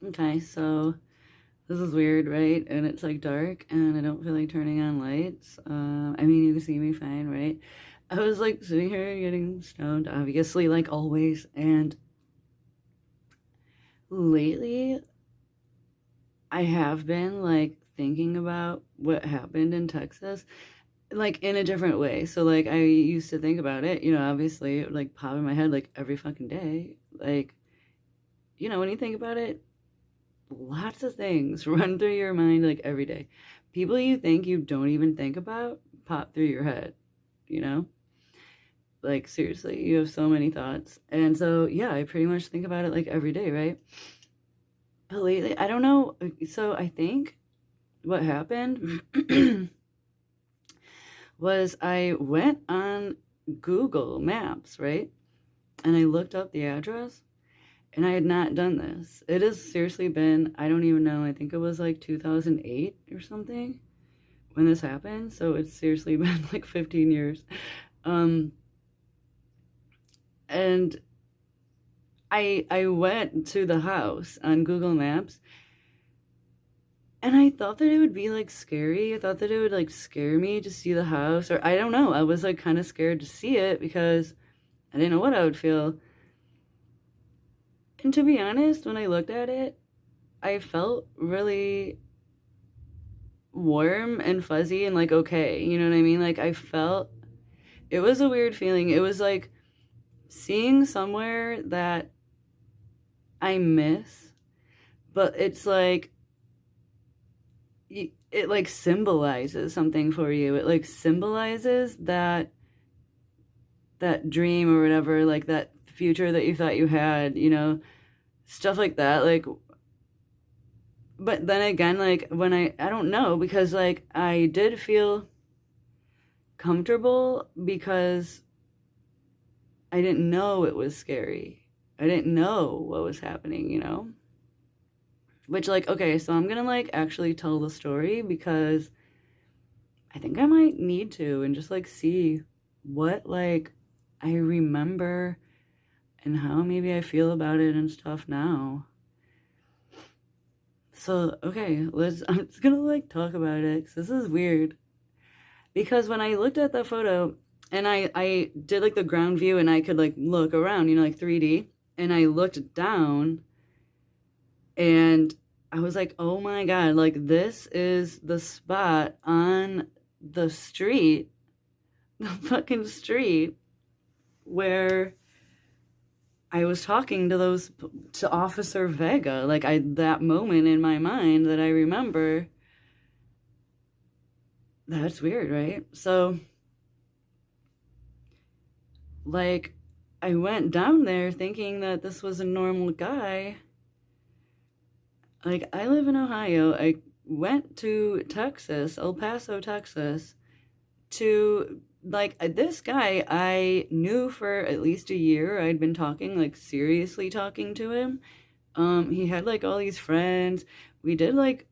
Okay, so this is weird, right? And it's like dark, and I don't feel like turning on lights. I mean, you can see me fine, right? I was like sitting here getting stoned, obviously, like always. And lately, I have been like thinking about what happened in Texas, like in a different way. So, like, I used to think about it, obviously, it would like pop in my head like every fucking day. Like, when you think about it, lots of things run through your mind like every day. People you think you don't even think about pop through your head, you know? Like seriously, you have so many thoughts. And so, yeah, I pretty much think about it like every day, right? But lately, I don't know. So, I think what happened was I went on Google Maps, right? And I looked up the address. And I had not done this. It has seriously been, I don't even know, I think it was like 2008 or something when this happened. So it's seriously been like 15 years. Um, and I went to the house on Google Maps, and I thought that it would be like scary. I thought that it would like scare me to see the house, or I don't know. I was like kind of scared to see it because I didn't know what I would feel. And to be honest, when I looked at it, I felt really warm and fuzzy and like okay. You know what I mean? Like I felt it was a weird feeling. It was like seeing somewhere that I miss, but it's like it like symbolizes something for you. It like symbolizes that dream or whatever, like that future that you thought you had, stuff like that. Like, but then again, like when I don't know because like I did feel comfortable because I didn't know it was scary. I didn't know what was happening. Which, like, okay, so I'm gonna, like, actually tell the story because I think I might need to and just, like, see what, like, I remember and how maybe I feel about it and stuff now. So, okay, I'm just gonna, like, talk about it because this is weird. Because when I looked at the photo and I did, like, the ground view and I could, like, look around, like 3D, and I looked down and I was like, oh my God, like this is the spot on the street, the fucking street where I was talking to Officer Vega. Like that moment in my mind that I remember, that's weird, right? So, like, I went down there thinking that this was a normal guy. Like, I live in Ohio. I went to Texas, El Paso, Texas, to like this guy I knew for at least a year. I'd been talking, like seriously talking to him. He had like all these friends. We did like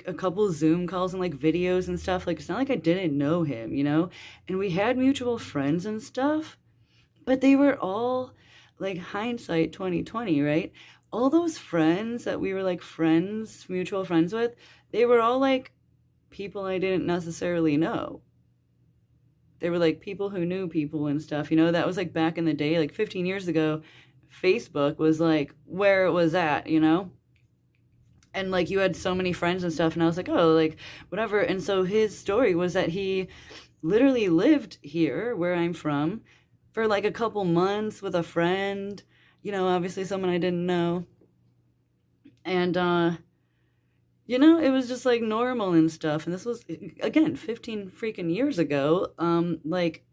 a couple Zoom calls and like videos and stuff. Like it's not like I didn't know him. And we had mutual friends and stuff, but they were all like hindsight 2020, right? All those friends that we were like friends, mutual friends with, they were all like people I didn't necessarily know. They were like people who knew people and stuff. That was like back in the day, like 15 years ago. Facebook was like where it was at. And like you had so many friends and stuff. And I was like, oh, like whatever. And so his story was that he literally lived here where I'm from for like a couple months with a friend, obviously someone I didn't know. And, it was just like normal and stuff. And this was, again, 15 freaking years ago. Like,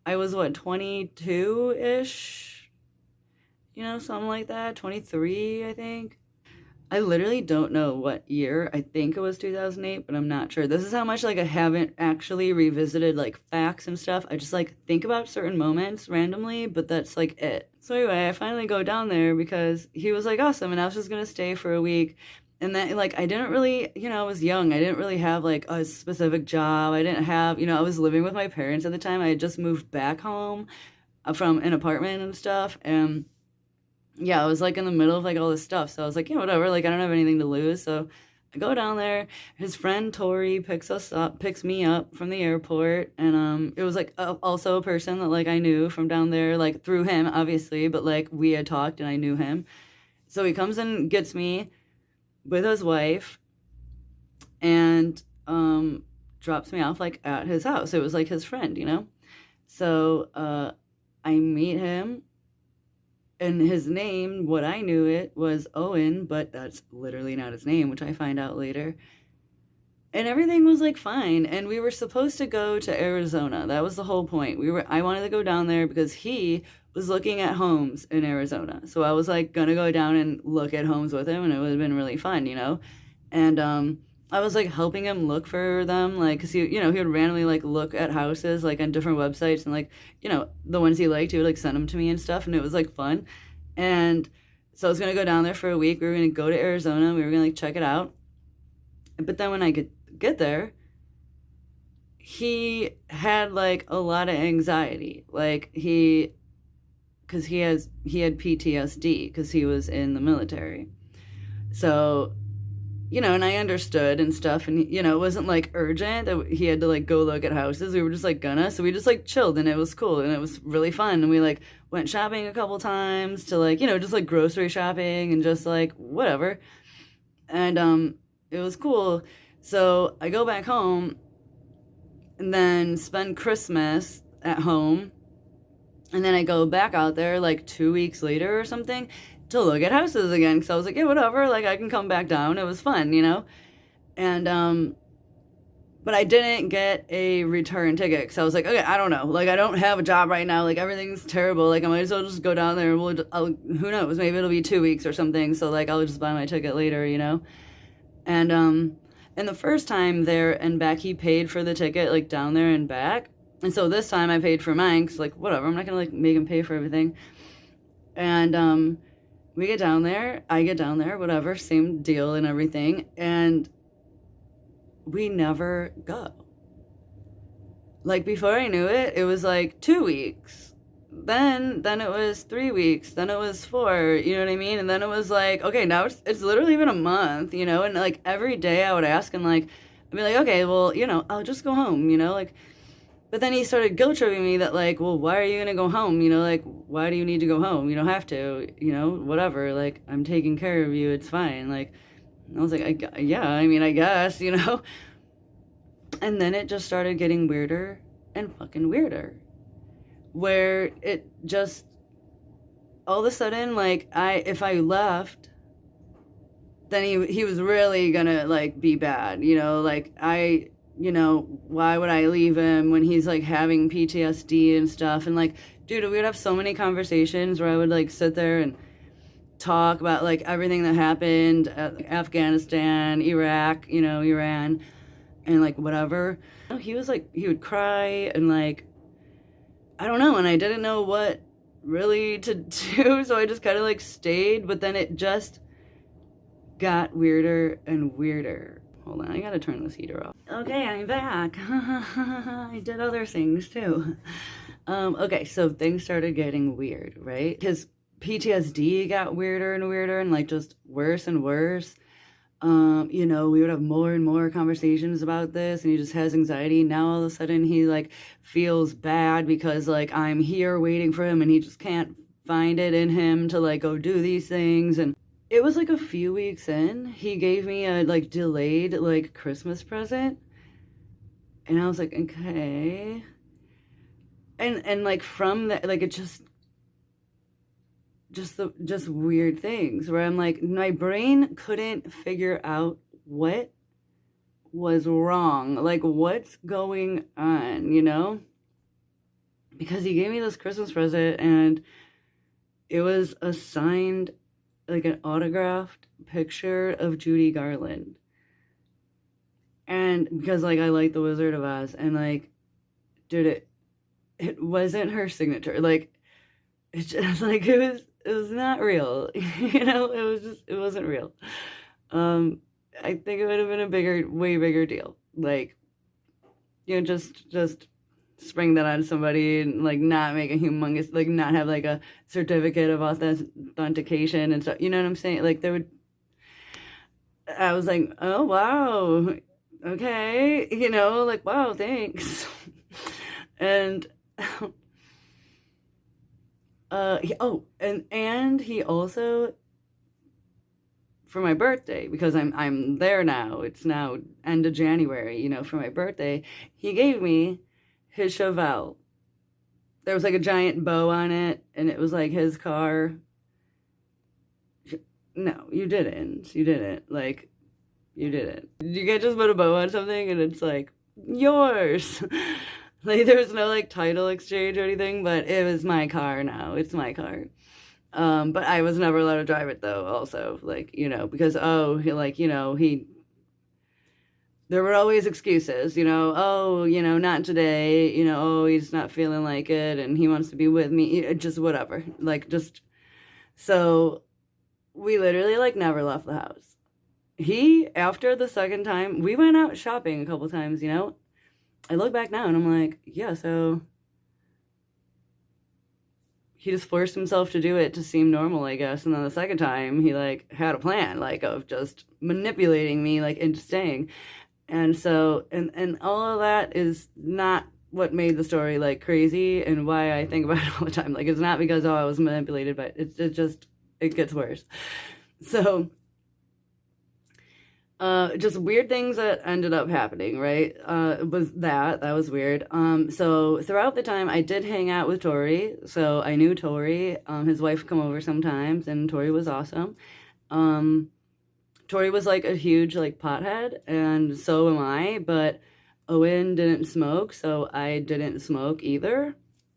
I was what, 22 ish? Something like that. 23, I think. I literally don't know what year. I think it was 2008, but I'm not sure. This is how much like I haven't actually revisited like facts and stuff. I just like think about certain moments randomly, but that's like it. So anyway, I finally go down there because he was like awesome and I was just going to stay for a week. And then like I didn't really, I was young. I didn't really have like a specific job. I didn't have, I was living with my parents at the time. I had just moved back home from an apartment and stuff. And yeah, I was like in the middle of like all this stuff. So I was like, yeah, whatever. Like I don't have anything to lose. So I go down there. His friend Tori picks me up from the airport, and it was like also a person that like I knew from down there, like through him, obviously, but like we had talked and I knew him. So he comes and gets me with his wife, and drops me off like at his house. It was like his friend, you know. So I meet him, and his name, what I knew it was Owen, but that's literally not his name, which I find out later. And everything was like fine, and we were supposed to go to Arizona. That was the whole point. I wanted to go down there because he was looking at homes in Arizona. So I was like gonna go down and look at homes with him, and it would have been really fun, you know. And I was like helping him look for them, like, cause he would randomly like look at houses like on different websites, and like, the ones he liked, he would like send them to me and stuff, and it was like fun. And so I was gonna go down there for a week. We were gonna go to Arizona. We were gonna like check it out. But then when I get there, he had like a lot of anxiety. Like because he had PTSD because he was in the military. So and I understood and stuff, and it wasn't like urgent that he had to like go look at houses. We were just like so we just like chilled, and it was cool, and it was really fun, and we like went shopping a couple times to like just like grocery shopping and just like whatever, and it was cool. So I go back home and then spend Christmas at home, and then I go back out there like 2 weeks later or something to look at houses again, because I was like, yeah, whatever, like I can come back down. It was fun, and but I didn't get a return ticket because I was like, okay, I don't know, like I don't have a job right now, like everything's terrible, like I might as well just go down there, and who knows, maybe it'll be 2 weeks or something, so like I'll just buy my ticket later, and the first time there and back, he paid for the ticket like down there and back, and so this time I paid for mine because like whatever, I'm not gonna like make him pay for everything. And we get down there, I get down there, whatever, same deal and everything, and we never go. Like before I knew it, it was like 2 weeks. Then it was 3 weeks. Then it was four. You know what I mean? And then it was like, okay, now it's literally been a month. And like every day I would ask, and like I'd be like, okay, well, I'll just go home. Like. But then he started guilt tripping me that like, well, why are you gonna go home? Like, why do you need to go home? You don't have to. Whatever. Like, I'm taking care of you. It's fine. Like, I was like, yeah. I mean, I guess. And then it just started getting weirder and fucking weirder, where it just all of a sudden, like, if I left, then he was really gonna like be bad. Like why would I leave him when he's like having PTSD and stuff? And like, dude, we would have so many conversations where I would like sit there and talk about like everything that happened at Afghanistan, Iraq, Iran, and like whatever. He was like, he would cry and like, I don't know. And I didn't know what really to do. So I just kind of like stayed, but then it just got weirder and weirder. Hold on, I gotta turn this heater off. Okay, I'm back. I did other things too. Okay, so things started getting weird, right? His PTSD got weirder and weirder and like just worse and worse. We would have more and more conversations about this, and he just has anxiety. Now all of a sudden he like feels bad because like I'm here waiting for him, and he just can't find it in him to like go do these things. And it was like a few weeks in, he gave me a like delayed like Christmas present, and I was like, okay. And like from that, like it just weird things where I'm like, my brain couldn't figure out what was wrong, like what's going on, because he gave me this Christmas present, and it was a signed, like an autographed picture of Judy Garland. And because like I like The Wizard of Oz, and like, dude, it wasn't her signature. Like, it's just like it was not real. It wasn't real. I think it would have been a way bigger deal. Like, just spring that on somebody and like not make a humongous, like not have like a certificate of authentication and stuff. You know what I'm saying? Like there would, I was like, oh wow, okay, you know, like wow, thanks. And and he also, for my birthday, because I'm there now. It's now end of January, you know, for my birthday, he gave me his Chevelle. There was like a giant bow on it, and it was like his car. No, you didn't. You didn't. Like, you didn't. You can't just put a bow on something and it's like yours. Like, there was no like title exchange or anything, but it was my car now. It's my car. But I was never allowed to drive it though, also, like, you know, because he like, you know, there were always excuses, you know, oh, you know, not today, you know, oh, he's not feeling like it and he wants to be with me, just whatever. Like, just so we literally like never left the house. After the second time, we went out shopping a couple times, you know. I look back now and I'm like, yeah, so he just forced himself to do it to seem normal, I guess. And then the second time, he like had a plan, like of just manipulating me, like into staying. And so, and all of that is not what made the story like crazy and why I think about it all the time. Like, it's not because, oh, I was manipulated, but it gets worse. So, just weird things that ended up happening, right? That was weird. So throughout the time I did hang out with Tori. So I knew Tori. His wife would come over sometimes and Tori was awesome. Tori was like a huge like pothead and so am I, but Owen didn't smoke, so I didn't smoke either.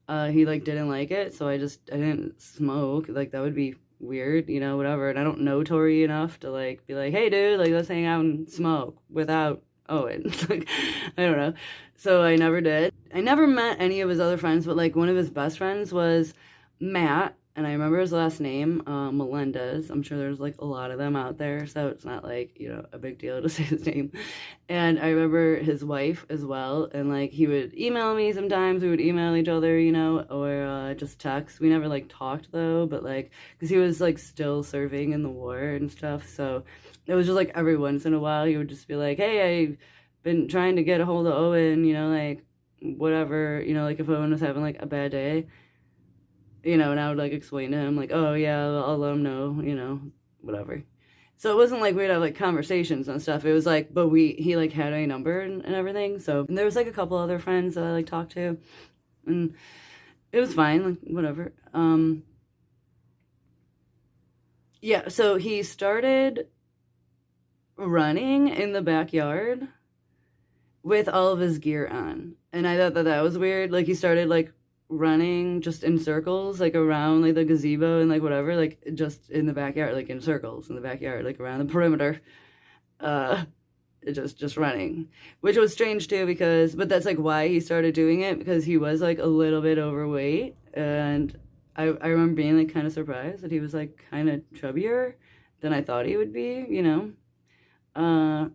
He like didn't like it, so I didn't smoke. Like that would be weird, you know, whatever. And I don't know Tori enough to like be like, hey dude, like let's hang out and smoke without Owen. Like, I don't know. So I never did. I never met any of his other friends, but like one of his best friends was Matt, and I remember his last name, Melendez. I'm sure there's like a lot of them out there, so it's not like, you know, a big deal to say his name. And I remember his wife as well, and like he would email me sometimes. We would email each other, you know, or just text. We never like talked though, but like, because he was like still serving in the war and stuff, so it was just like every once in a while he would just be like, hey, I've been trying to get a hold of Owen, you know, like whatever, you know, like if Owen was having like a bad day, you know, and I would like explain to him like, oh yeah, I'll let him know, you know, whatever. So it wasn't like we'd have like conversations and stuff. It was like, but he like had a number and everything. So and there was like a couple other friends that I like talked to, and it was fine, like whatever. Yeah. So he started running in the backyard with all of his gear on, and I thought that was weird. Like he started like running just in circles, like around like the gazebo and like whatever, like just in the backyard, like in circles in the backyard, like around the perimeter, uh just running, which was strange too, because but that's like why he started doing it, because he was like a little bit overweight, and I remember being like kind of surprised that he was like kind of chubbier than I thought he would be, you know.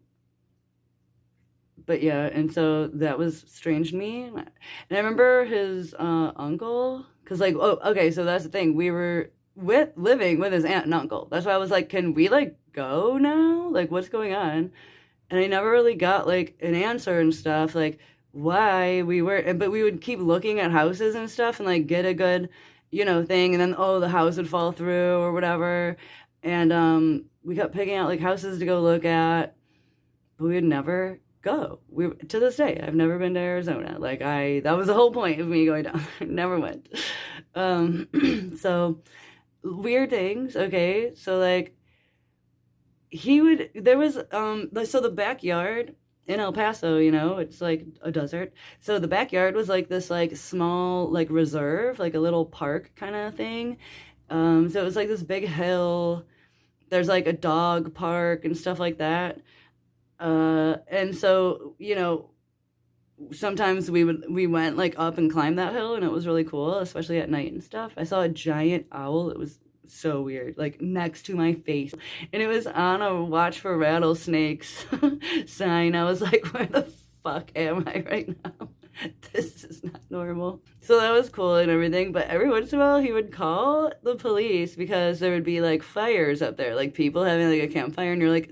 But yeah, and so that was strange to me. And I remember his uncle, because like, oh, okay, so that's the thing. We were living with his aunt and uncle. That's why I was like, can we like go now? Like, what's going on? And I never really got like an answer and stuff, like why we were, but we would keep looking at houses and stuff and like get a good, you know, thing. And then, oh, the house would fall through or whatever. And we kept picking out like houses to go look at, but we would never go. We to this day, I've never been to Arizona. Like that was the whole point of me going down there. Never went. So weird things. Okay, so like there was so the backyard in El Paso, you know, it's like a desert. So the backyard was like this like small like reserve, like a little park kind of thing. So it was like this big hill. There's like a dog park and stuff like that. And so, you know, sometimes we went like up and climbed that hill, and it was really cool, especially at night and stuff. I saw a giant owl. It was so weird, like next to my face, and it was on a watch for rattlesnakes sign. I was like, where the fuck am I right now? This is not normal. So that was cool and everything, but every once in a while he would call the police because there would be like fires up there, like people having like a campfire, and you're like,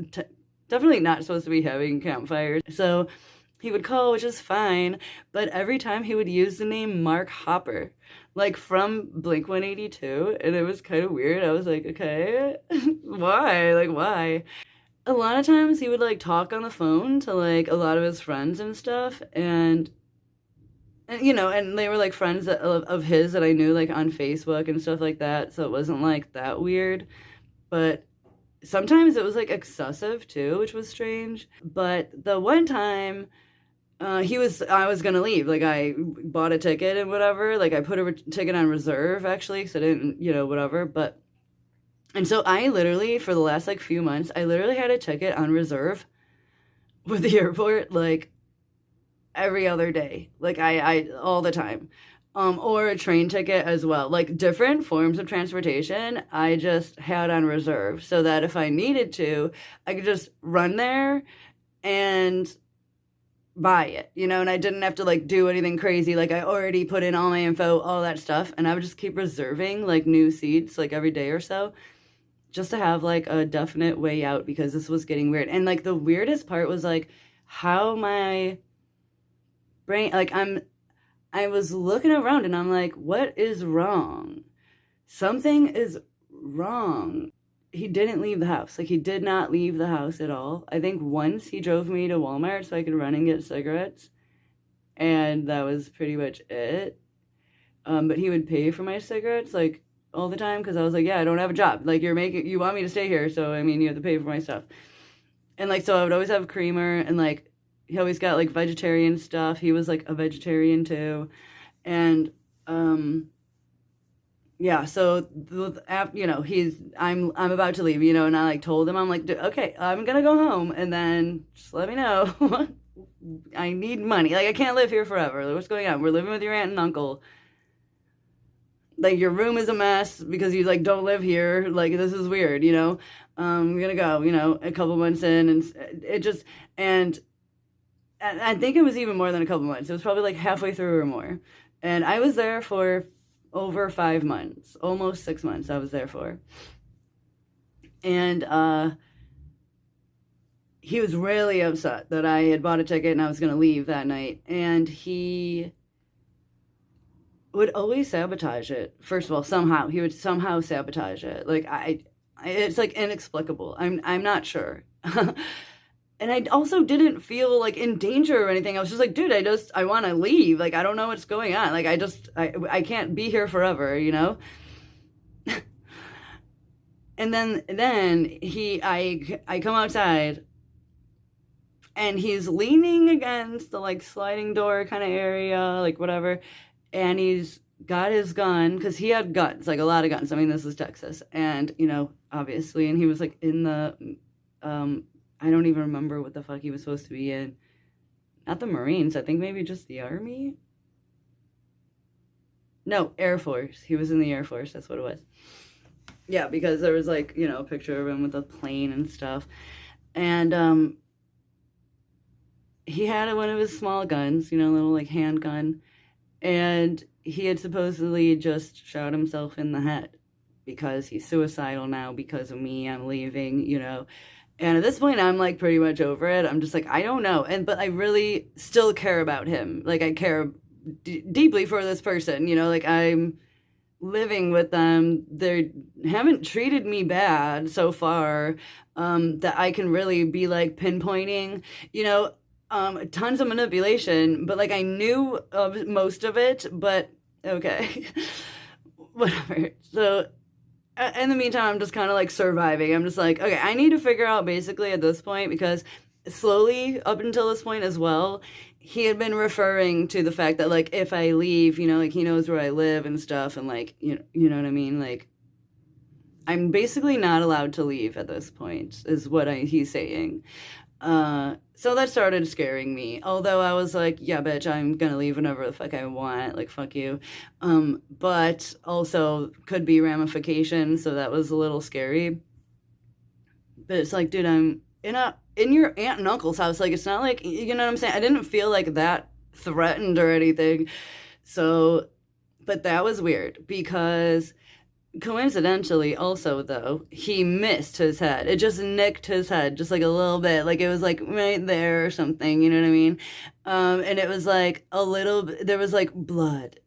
definitely not supposed to be having campfires. So he would call, which is fine, but every time he would use the name Mark Hopper, like from Blink 182, and it was kind of weird. I was like, okay, why? Like, why? A lot of times he would like talk on the phone to like a lot of his friends and stuff, and and they were like friends of his that I knew like on Facebook and stuff like that, so it wasn't like that weird. But sometimes it was like excessive too, which was strange. But the one time I was gonna leave. Like I bought a ticket and whatever. Like I put a ticket on reserve actually, because I didn't, whatever. But and so I literally for the last like few months, I literally had a ticket on reserve with the airport like every other day, like I all the time, or a train ticket as well. Like different forms of transportation, I just had on reserve so that if I needed to, I could just run there and buy it, and I didn't have to like do anything crazy. Like I already put in all my info, all that stuff, and I would just keep reserving like new seats like every day or so just to have like a definite way out because this was getting weird. And like the weirdest part was like how my brain, like I was looking around and I'm like, what is wrong? Something is wrong. He didn't leave the house. Like he did not leave the house at all. I think once he drove me to Walmart so I could run and get cigarettes, and that was pretty much it. But he would pay for my cigarettes like all the time because I was like, yeah, I don't have a job. Like you want me to stay here, so I mean you have to pay for my stuff. And like so I would always have creamer, and like he always got like vegetarian stuff. He was like a vegetarian too, and yeah, so I'm about to leave, and I like told him, I'm like, okay, I'm gonna go home, and then just let me know. I need money. Like I can't live here forever. Like, what's going on? We're living with your aunt and uncle. Like your room is a mess because you like don't live here. Like this is weird. I'm gonna go. A couple months in, and it just and I think it was even more than a couple months. It was probably like halfway through or more, and I was there for over 5 months, almost 6 months I was there for. And he was really upset that I had bought a ticket and I was going to leave that night. And he would always sabotage it. First of all, somehow he would somehow sabotage it. Like it's like inexplicable. I'm not sure. And I also didn't feel like in danger or anything. I was just like, dude, I want to leave. Like, I don't know what's going on. Like, I can't be here forever, And then I come outside and he's leaning against the like sliding door kind of area, like whatever. And he's got his gun because he had guns, like a lot of guns. I mean, this is Texas. And, obviously, and he was like in the, I don't even remember what the fuck he was supposed to be in. Not the Marines. I think maybe just the Army. No, Air Force. He was in the Air Force. That's what it was. Yeah, because there was like, a picture of him with a plane and stuff. And he had one of his small guns, little like handgun. And he had supposedly just shot himself in the head because he's suicidal now because of me. I'm leaving, And at this point, I'm like pretty much over it. I'm just like, I don't know. But I really still care about him. Like I care deeply for this person, like I'm living with them. They haven't treated me bad so far, that I can really be like pinpointing, tons of manipulation, but like I knew of most of it, but okay, whatever. So in the meantime, I'm just kind of like surviving. I'm just like, okay, I need to figure out basically at this point, because slowly up until this point as well, he had been referring to the fact that like if I leave, like he knows where I live and stuff, and like you know what I mean, like I'm basically not allowed to leave at this point is what he's saying. So that started scaring me. Although I was like, yeah, bitch, I'm gonna leave whenever the fuck I want. Like, fuck you. But also could be ramifications, so that was a little scary. But it's like, dude, I'm in your aunt and uncle's house. Like, it's not like, you know what I'm saying? I didn't feel like that threatened or anything. So, but that was weird because coincidentally, also though, he missed his head. It just nicked his head just like a little bit, like it was like right there or something. You know what I mean? And it was like a little. There was like blood.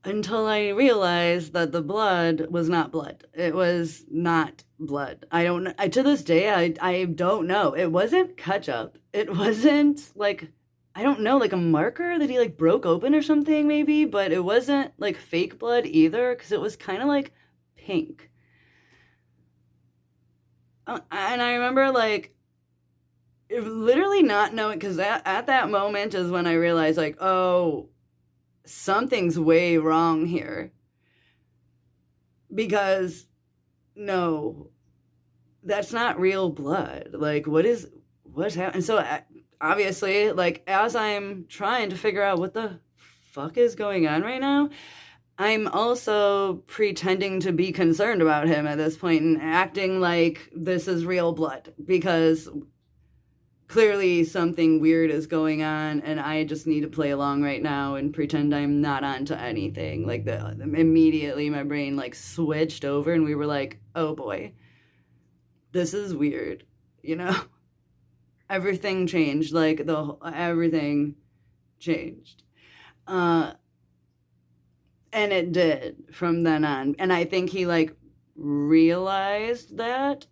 Until I realized that the blood was not blood. It was not blood. I don't. To this day, I don't know. It wasn't ketchup. It wasn't like I don't know, like a marker that he like broke open or something maybe, but it wasn't like fake blood either because it was kind of like pink. And I remember like literally not knowing because at that moment is when I realized like, oh, something's way wrong here because no, that's not real blood. Like, what's happening? So obviously, like, as I'm trying to figure out what the fuck is going on right now, I'm also pretending to be concerned about him at this point and acting like this is real blood because clearly something weird is going on and I just need to play along right now and pretend I'm not onto anything. Like immediately my brain like switched over and we were like, oh boy, this is weird, you know? Everything changed, like everything changed. Uh and it did from then on. And I think he like realized that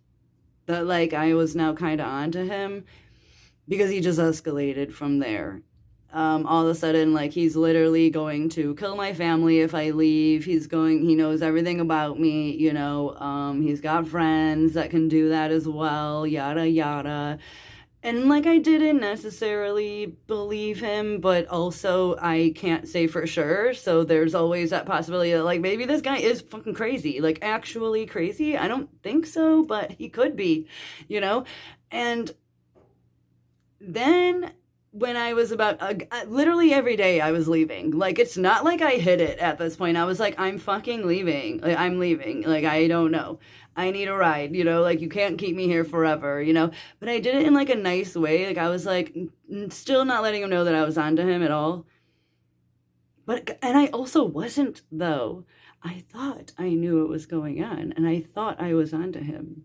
like I was now kind of onto him because he just escalated from there. All of a sudden, like he's literally going to kill my family if I leave. He knows everything about me, he's got friends that can do that as well, yada yada. And like I didn't necessarily believe him, but also I can't say for sure. So there's always that possibility that like maybe this guy is fucking crazy, like actually crazy. I don't think so, but he could be, And then when I was about literally every day I was leaving. Like it's not like I hid it at this point. I was like, I'm fucking leaving. Like I'm leaving. Like I don't know. I need a ride, like you can't keep me here forever, But I did it in like a nice way. Like I was like still not letting him know that I was onto him at all. And I also wasn't though. I thought I knew what was going on and I thought I was onto him.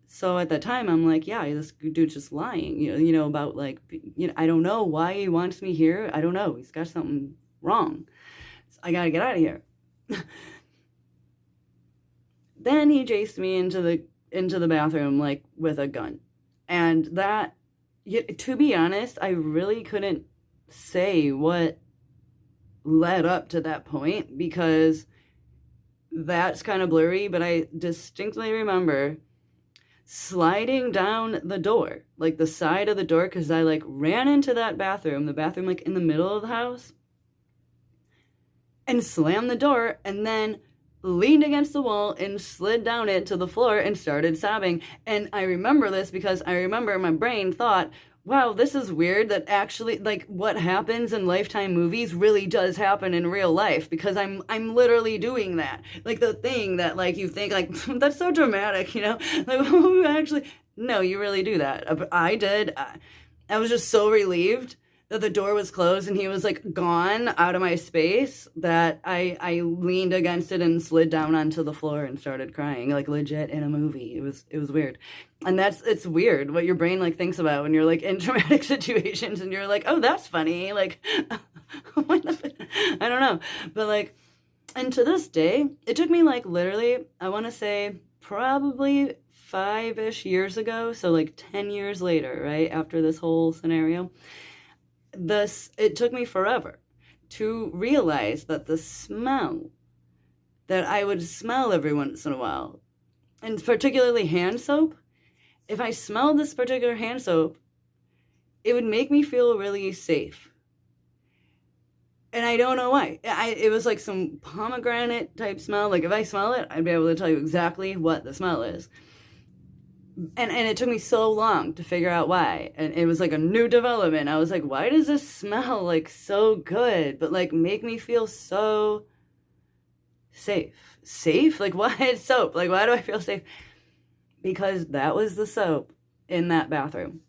So at the time, I'm like, yeah, this dude's just lying, about like, I don't know why he wants me here. I don't know. He's got something wrong. So I got to get out of here. Then he chased me into the bathroom, like with a gun. And that, to be honest, I really couldn't say what led up to that point because that's kind of blurry, but I distinctly remember sliding down the door, like the side of the door, because I like ran into the bathroom like in the middle of the house and slammed the door and then leaned against the wall and slid down it to the floor and started sobbing. And I remember this because I remember my brain thought, wow, this is weird that actually like what happens in Lifetime movies really does happen in real life because I'm literally doing that. Like the thing that like you think like that's so dramatic, like actually no, you really do that. I did. I was just so relieved that the door was closed and he was like gone out of my space that I leaned against it and slid down onto the floor and started crying like legit in a movie. It was weird. And it's weird what your brain like thinks about when you're like in traumatic situations and you're like, oh, that's funny. Like, I don't know. But like, and to this day, it took me like literally, I want to say probably 5-ish years ago. So like 10 years later, right? After this whole scenario, it took me forever to realize that the smell that I would smell every once in a while, and particularly hand soap, if I smelled this particular hand soap, it would make me feel really safe. And I don't know why. It was like some pomegranate type smell. Like if I smell it, I'd be able to tell you exactly what the smell is. And it took me so long to figure out why. And it was like a new development. I was like, why does this smell like so good, but like make me feel so safe? Safe? Like why it's soap? Like why do I feel safe? Because that was the soap in that bathroom.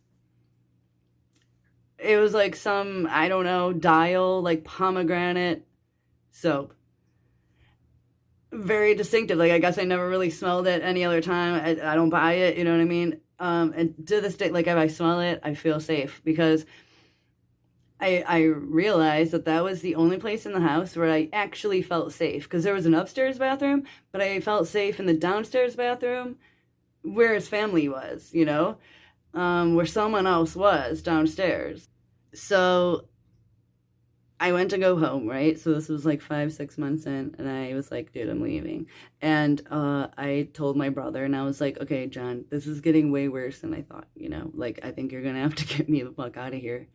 it was like some, I don't know, dial, like pomegranate soap. Very distinctive. Like, I guess I never really smelled it any other time. I don't buy it, you know what I mean? And to this day, like, if I smell it, I feel safe because I realized that that was the only place in the house where I actually felt safe because there was an upstairs bathroom, but I felt safe in the downstairs bathroom where his family was, you know, where someone else was downstairs. So I went to go home, right? So this was like 5, 6 months in, and I was like, dude, I'm leaving. And I told my brother, and I was like, okay, John, this is getting way worse than I thought, you know? Like, I think you're gonna have to get me the fuck out of here.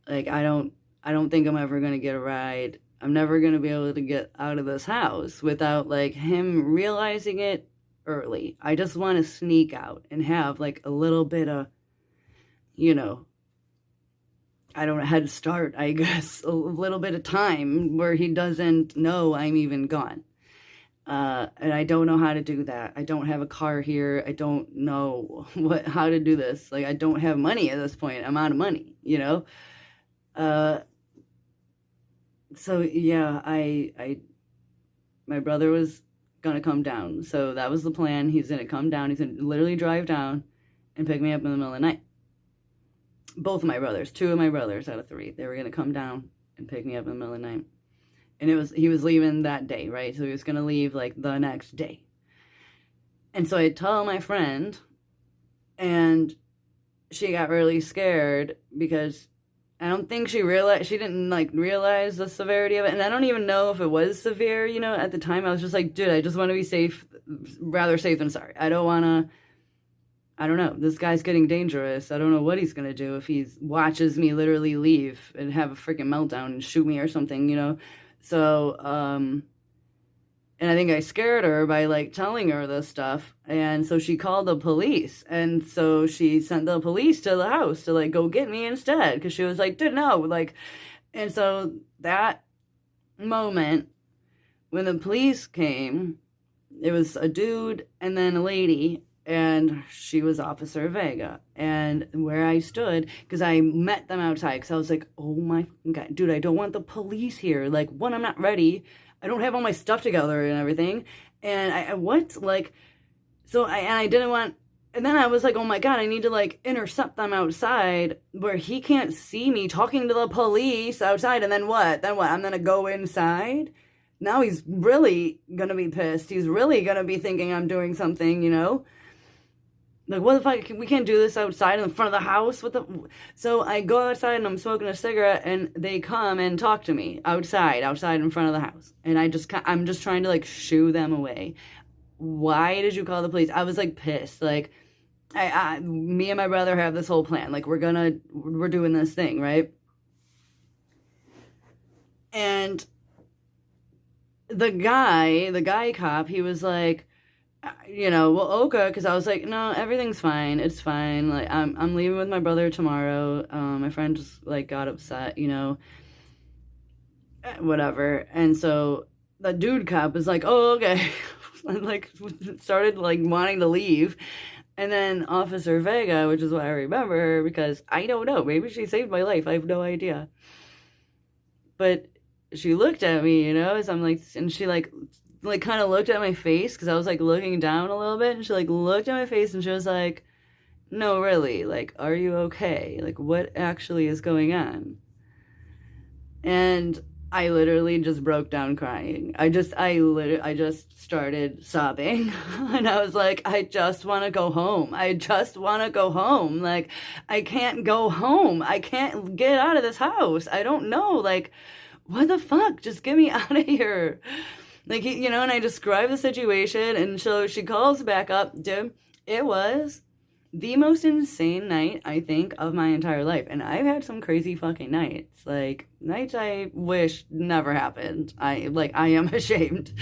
Like, I don't think I'm ever gonna get a ride. I'm never gonna be able to get out of this house without like him realizing it early. I just want to sneak out and have like a little bit of, you know, I don't know, head start, I guess, a little bit of time where he doesn't know I'm even gone. And I don't know how to do that. I don't have a car here. I don't know how to do this. Like, I don't have money at this point. I'm out of money, you know? Uh, so yeah, my brother was gonna come down. So that was the plan. He's gonna come down. He's gonna literally drive down and pick me up in the middle of the night. Both of my brothers, two of my brothers out of three, they were gonna come down and pick me up in the middle of the night. And he was leaving that day, right? So he was gonna leave like the next day. And so I tell my friend, and she got really scared because I don't think she didn't like realize the severity of it. And I don't even know if it was severe, you know, at the time. I was just like, dude, I just want to be safe, rather safe than sorry. I don't know. This guy's getting dangerous. I don't know what he's going to do if he watches me literally leave and have a freaking meltdown and shoot me or something, you know? So, and I think I scared her by like telling her this stuff. And so she called the police. And so she sent the police to the house to like go get me instead. Because she was like, dude, no. Like, and so that moment when the police came, it was a dude and then a lady. And she was Officer Vega. And where I stood, because I met them outside, because I was like, oh my God, dude, I don't want the police here. Like, one, I'm not ready. I don't have all my stuff together and everything. And I didn't want, and then I was like, oh my God, I need to like intercept them outside where he can't see me talking to the police outside. And then what? I'm going to go inside? Now he's really going to be pissed. He's really going to be thinking I'm doing something, you know? Like, what the fuck? We can't do this outside in the front of the house. So I go outside and I'm smoking a cigarette, and they come and talk to me outside in front of the house. And I'm just trying to like shoo them away. Why did you call the police? I was like pissed. Like, me and my brother have this whole plan. Like, we're doing this thing, right? And the guy cop, he was like, you know, well, okay, because I was like, no, everything's fine, it's fine. Like, I'm leaving with my brother tomorrow. My friend just like got upset, you know, whatever. And so the dude cop was like, oh, okay, and like started like wanting to leave. And then Officer Vega, which is what I remember, because I don't know, maybe she saved my life. I have no idea. But she looked at me, you know, as I'm like, and she like kind of looked at my face because I was like looking down a little bit, and she like looked at my face and she was like, no, really, like, are you okay? Like, what actually is going on? And I literally just broke down crying. I just started sobbing. And I was like, I just want to go home. I just want to go home. Like, I can't go home. I can't get out of this house. I don't know. Like, what the fuck? Just get me out of here. Like, you know, and I described the situation, and so she calls back up. Dude, it was the most insane night, I think, of my entire life. And I've had some crazy fucking nights. Like, nights I wish never happened. I am ashamed.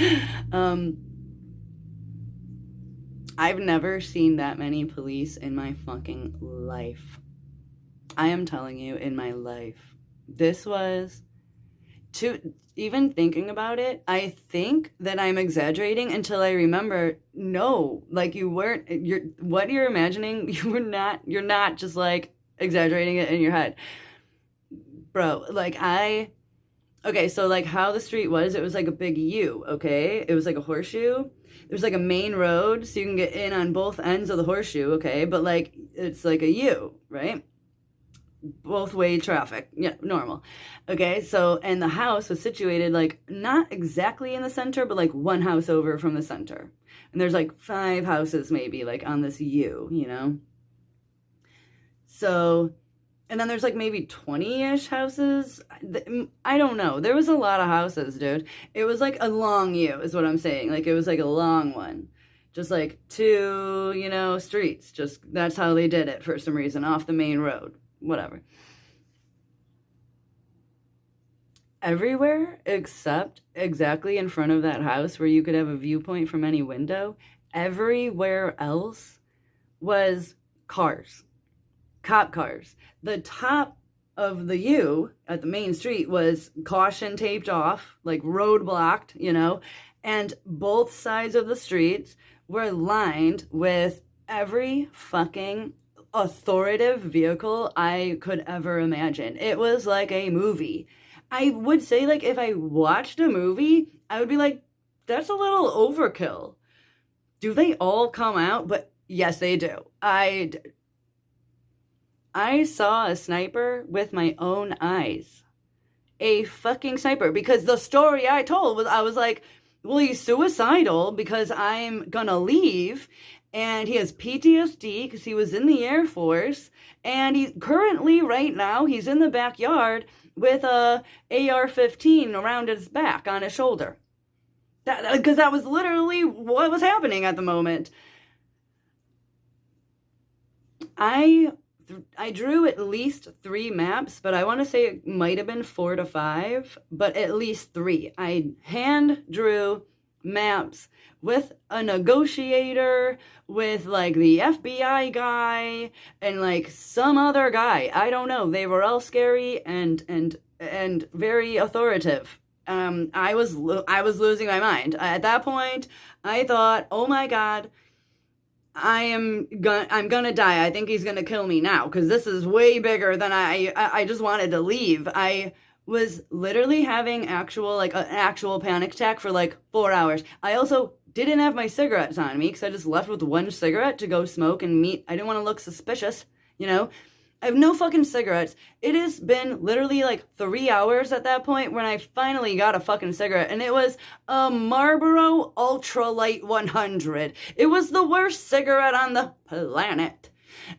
I've never seen that many police in my fucking life. I am telling you, in my life. This was... even thinking about it, I think that I'm exaggerating until I remember, no, like what you're imagining, you're not just like exaggerating it in your head. bro, like okay, so like how the street was, it was like a big U, okay? It was like a horseshoe. There's like a main road, so you can get in on both ends of the horseshoe, okay? But like it's like a U, right? Both way traffic, yeah, normal. Okay, so and the house was situated like not exactly in the center, but like one house over from the center. And there's like five houses maybe like on this U, you know? So and then there's like maybe 20-ish houses. I don't know. There was a lot of houses, dude. It was like a long U, is what I'm saying. Like it was like a long one. Just like two, you know, streets. Just that's how they did it for some reason off the main road. Whatever. Everywhere except exactly in front of that house where you could have a viewpoint from any window, everywhere else was cars. Cop cars. The top of the U at the main street was caution taped off, like road blocked, you know, and both sides of the streets were lined with every fucking authoritative vehicle I could ever imagine. It was like a movie. I would say, like, if I watched a movie, I would be like, that's a little overkill. Do they all come out? But yes, they do. I saw a sniper with my own eyes. A fucking sniper. Because the story I told was, I was like, well, he's suicidal because I'm gonna leave. And he has PTSD because he was in the Air Force. And he currently, right now, he's in the backyard with a AR-15 around his back on his shoulder. Because that was literally what was happening at the moment. I drew at least 3 maps, but I want to say it might have been 4 to 5, but at least 3. I hand drew maps with a negotiator, with like the FBI guy, and like some other guy. I don't know. They were all scary and very authoritative. I was losing my mind at that point. I thought, oh my god, I'm gonna die. I think he's gonna kill me now because this is way bigger than I just wanted to leave. I was literally having an actual panic attack for like 4 hours. I also didn't have my cigarettes on me because I just left with one cigarette to go smoke and meet. I didn't want to look suspicious, you know. I have no fucking cigarettes. It has been literally like 3 hours at that point when I finally got a fucking cigarette. And it was a Marlboro Ultralight 100. It was the worst cigarette on the planet.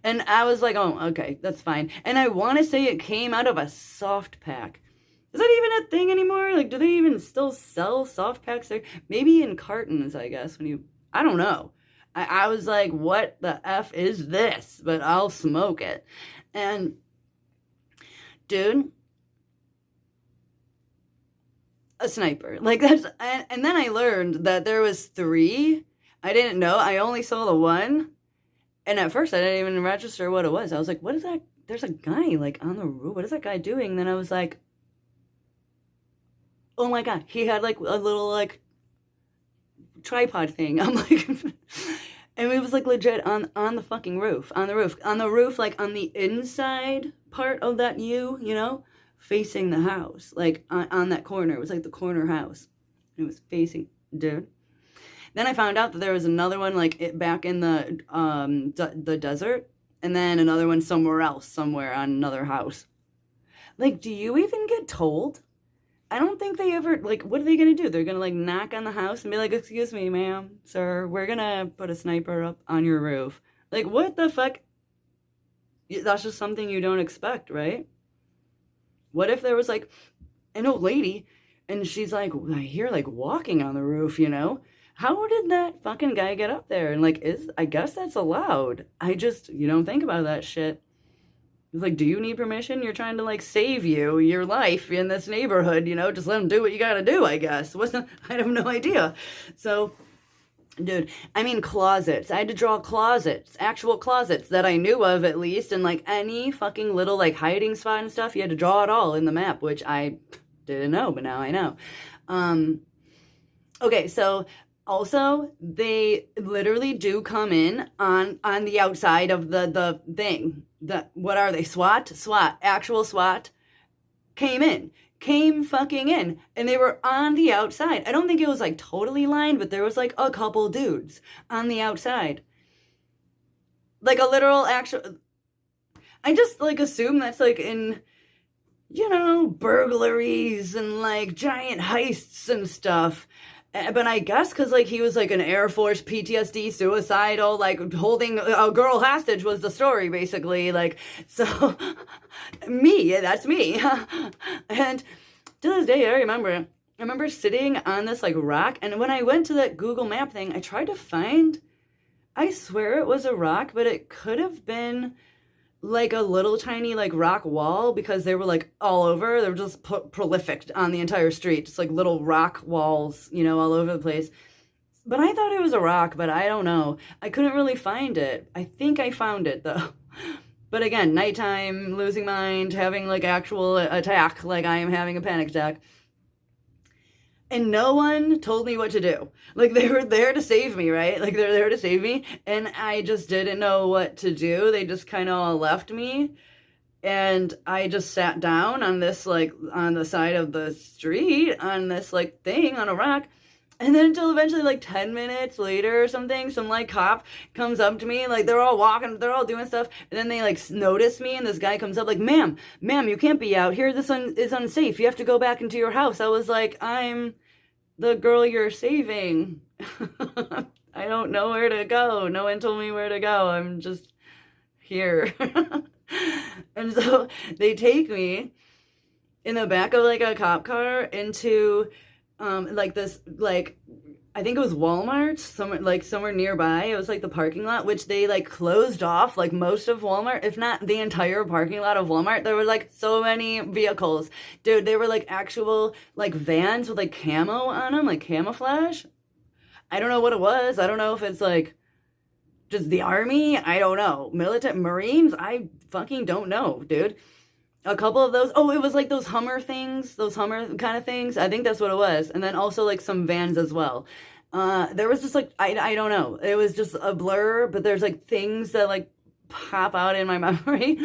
And I was like, oh, okay, that's fine. And I want to say it came out of a soft pack. Is that even a thing anymore? Like, do they even still sell soft packs there? Maybe in cartons, I guess, I don't know. I was like, what the F is this? But I'll smoke it. And, dude, a sniper. Like, and then I learned that there was 3. I didn't know. I only saw the one. And at first, I didn't even register what it was. I was like, what is that? There's a guy, like, on the roof. What is that guy doing? And then I was like, oh my god, he had like a little like tripod thing. I'm like, and it was like legit on the fucking roof, on the roof, like on the inside part of that U, you know, facing the house, like on that corner. It was like the corner house. It was facing, dude. Then I found out that there was another one like back in the desert, and then another one somewhere else, somewhere on another house. Like, do you even get told? I don't think they ever, like, what are they going to do? They're going to, like, knock on the house and be like, excuse me, ma'am, sir, we're going to put a sniper up on your roof. Like, what the fuck? That's just something you don't expect, right? What if there was, like, an old lady and she's like, I hear, like, walking on the roof, you know? How did that fucking guy get up there? And, like, I guess that's allowed. You don't think about that shit. It's like, do you need permission? You're trying to, like, save your life in this neighborhood, you know? Just let them do what you gotta do, I guess. I have no idea. So, dude, I mean, closets. I had to draw closets, actual closets that I knew of, at least. And, like, any fucking little, like, hiding spot and stuff, you had to draw it all in the map, which I didn't know, but now I know. Okay, so also, they literally do come in on the outside of the thing. What are they? SWAT? SWAT. Actual SWAT. came fucking in, and they were on the outside. I don't think it was like totally lined, but there was like a couple dudes on the outside. Like a literal actual, I just like assume that's like in, burglaries and like giant heists and stuff. But I guess because like he was like an Air Force PTSD suicidal, like holding a girl hostage was the story basically. Like, so that's me. And to this day, I remember sitting on this like rock, and when I went to that Google Map thing, I tried to find, I swear it was a rock, but it could have been like a little tiny like rock wall because they were like all over. They were just prolific on the entire street, just like little rock walls, all over the place. But I thought it was a rock, but I don't know. I couldn't really find it. I think I found it though. But again, nighttime, losing mind, having like actual attack, like I am having a panic attack. And no one told me what to do. Like they were there to save me, right? Like they're there to save me. And I just didn't know what to do. They just kind of all left me. And I just sat down on this, like, on the side of the street, on this, like, thing, on a rock. And then until eventually, like, 10 minutes later or something, some, like, cop comes up to me. Like, they're all walking, they're all doing stuff. And then they, like, notice me, and this guy comes up, like, ma'am, you can't be out here. This one is unsafe. You have to go back into your house. I was like, I'm the girl you're saving. I don't know where to go. No one told me where to go. I'm just here. And so they take me in the back of like a cop car into like this, like, I think it was Walmart, somewhere nearby. It was like the parking lot, which they like closed off like most of Walmart, if not the entire parking lot of Walmart. There were like so many vehicles. Dude, they were like actual like vans with like camo on them, like camouflage. I don't know what it was. I don't know if it's like just the army. I don't know. Military, Marines. I fucking don't know, dude. A couple of those. Oh, it was like those Hummer things, those Hummer kind of things. I think that's what it was. And then also like some vans as well. There was just like, I don't know. It was just a blur, but there's like things that like pop out in my memory.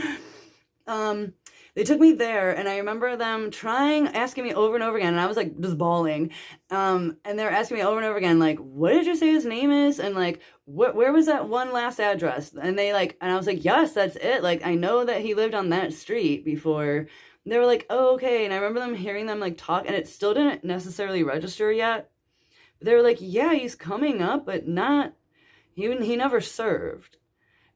They took me there, and I remember them asking me over and over again, and I was like just bawling. And they're asking me over and over again, like, what did you say his name is? And like, where was that one last address? And and I was like, yes, that's it. Like, I know that he lived on that street before. They were like, oh, okay. And I remember them hearing them like talk, and it still didn't necessarily register yet. But they were like, yeah, he's coming up, but he never served.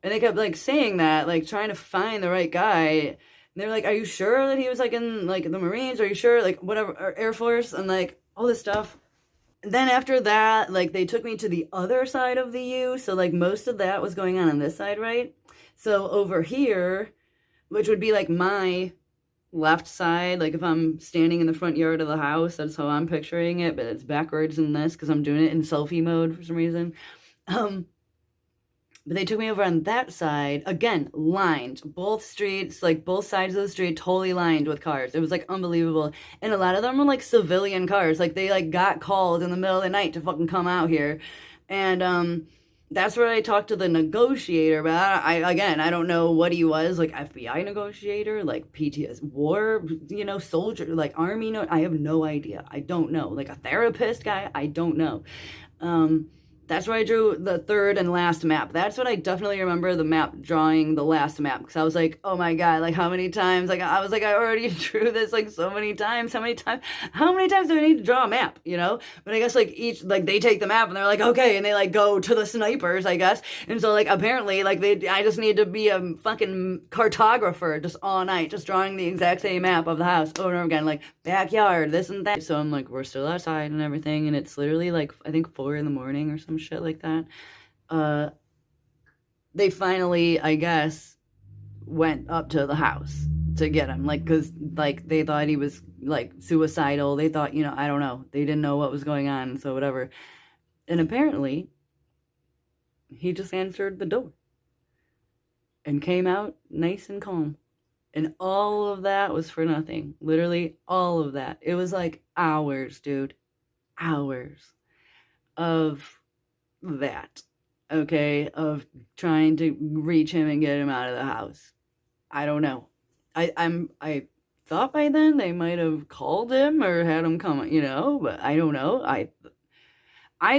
And they kept like saying that, like trying to find the right guy. And they were like, are you sure that he was like in like the Marines? Are you sure? Like whatever, or Air Force, and like all this stuff. And then after that, like they took me to the other side of the U. So like most of that was going on this side, right? So over here, which would be like my left side, like if I'm standing in the front yard of the house, that's how I'm picturing it, but it's backwards in this because I'm doing it in selfie mode for some reason. But they took me over on that side, again, lined. Both streets, like both sides of the street, totally lined with cars. It was like unbelievable. And a lot of them were like civilian cars. Like they like got called in the middle of the night to fucking come out here. And that's where I talked to the negotiator. But I don't know what he was, like FBI negotiator, like PTS war, soldier, like army. No, I have no idea. I don't know. Like a therapist guy, I don't know. That's where I drew the third and last map. That's what I definitely remember, the map, drawing the last map. Because I was like, oh my God, like how many times? Like I was like, I already drew this like so many times. How many times do I need to draw a map, But I guess like they take the map and they're like, okay. And they like go to the snipers, I guess. And so like apparently like I just need to be a fucking cartographer just all night, just drawing the exact same map of the house over and over again, like backyard, this and that. So I'm like, we're still outside and everything. And it's literally like, I think 4 a.m. or some shit like that. They finally, I guess, went up to the house to get him, like, because like they thought he was like suicidal. They thought, I don't know, they didn't know what was going on, so whatever. And apparently he just answered the door and came out nice and calm, and all of that was for nothing. Literally all of that. It was like hours, dude, hours of that, okay, of trying to reach him and get him out of the house. I don't know. I thought by then they might have called him or had him come, but I don't know. I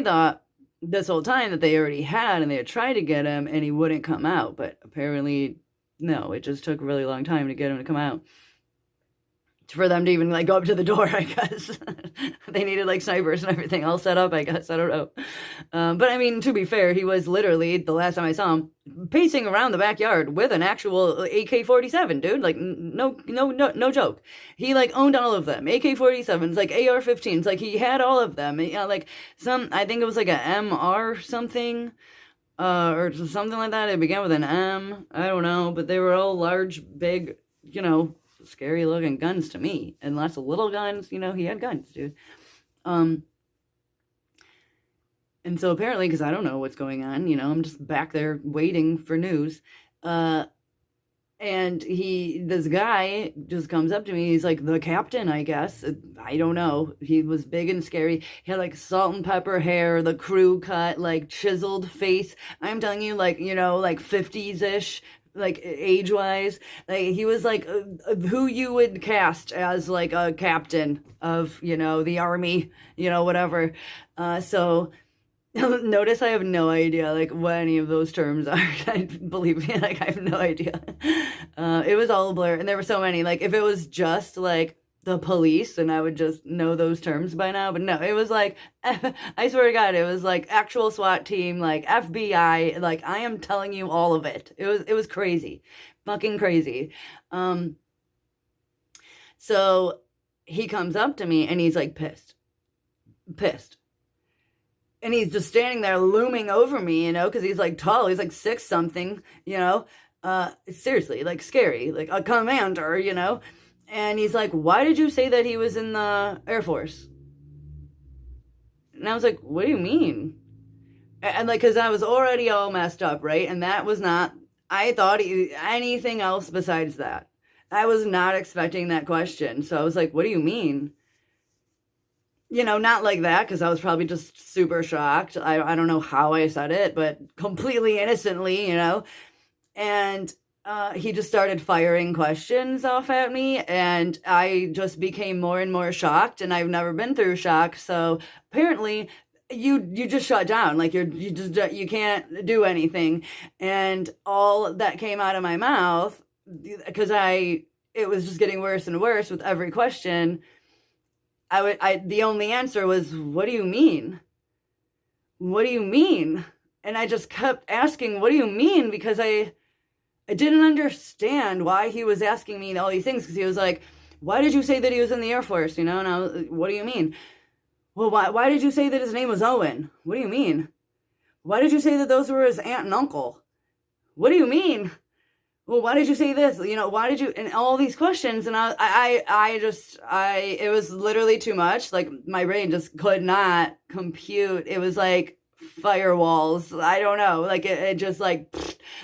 thought this whole time that they already had and they had tried to get him and he wouldn't come out, but apparently no, it just took a really long time to get him to come out. For them to even like go up to the door, I guess. They needed like snipers and everything all set up, I guess. I don't know. But I mean, to be fair, he was literally, the last time I saw him, pacing around the backyard with an actual AK-47, dude. Like, no joke. He like owned all of them. AK-47s, like AR-15s, like he had all of them. Like I think it was like a MR something. Or something like that. It began with an M. I don't know. But they were all large, big, scary looking guns to me, and lots of little guns. He had guns, dude. And so apparently, because I don't know what's going on, I'm just back there waiting for news. And this guy just comes up to me. He's like the captain, I guess. I don't know. He was big and scary. He had like salt and pepper hair, the crew cut, like chiseled face. I'm telling you, like, like 50s-ish, like age-wise. Like he was like who you would cast as like a captain of, the army, whatever. So notice I have no idea like what any of those terms are. Believe me, like I have no idea. It was all a blur, and there were so many. Like if it was just like the police, and I would just know those terms by now. But no, it was like, I swear to God, it was like actual SWAT team, like FBI. Like I am telling you all of it. It was crazy, fucking crazy. So he comes up to me and he's like pissed. And he's just standing there looming over me, because he's like tall. He's like 6 something, seriously, like scary, like a commander, And he's like, why did you say that he was in the Air Force? And I was like, what do you mean? And like, because I was already all messed up, right? And that was not, I thought anything else besides that. I was not expecting that question. So I was like, what do you mean? Not like that, because I was probably just super shocked. I don't know how I said it, but completely innocently, And he just started firing questions off at me, and I just became more and more shocked, and I've never been through shock, so apparently you just shut down, like you can't do anything. And all that came out of my mouth, because it was just getting worse and worse with every question. The only answer was, what do you mean? What do you mean? And I just kept asking, what do you mean? Because I didn't understand why he was asking me all these things. Because he was like, why did you say that he was in the Air Force? And I was like, what do you mean? Well, why did you say that his name was Owen? What do you mean? Why did you say that those were his aunt and uncle? What do you mean? Well, why did you say this? Why did you, and all these questions. And it was literally too much. Like my brain just could not compute. It was like firewalls. I don't know. Like it just like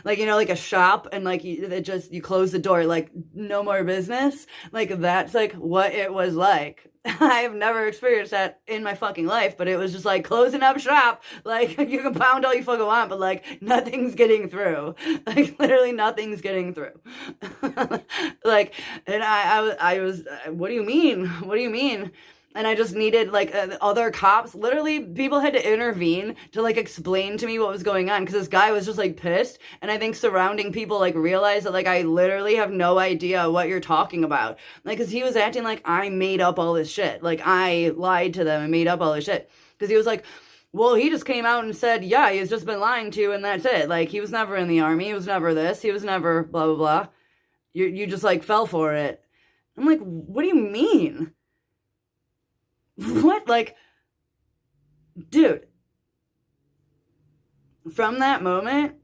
like a shop, and like you close the door, like no more business. Like that's like what it was like. I've never experienced that in my fucking life, but it was just like closing up shop. Like you can pound all you fucking want, but like nothing's getting through. Like literally nothing's getting through. Like, and I was, what do you mean? What do you mean? And I just needed like other cops. Literally, people had to intervene to like explain to me what was going on, because this guy was just like pissed. And I think surrounding people like realized that like I literally have no idea what you're talking about. Like, because he was acting like I made up all this shit. Like I lied to them and made up all this shit. Because he was like, well, he just came out and said, yeah, he's just been lying to you, and that's it. Like he was never in the army. He was never this. He was never blah blah blah. You just like fell for it. I'm like, what do you mean? What? Like, dude, from that moment,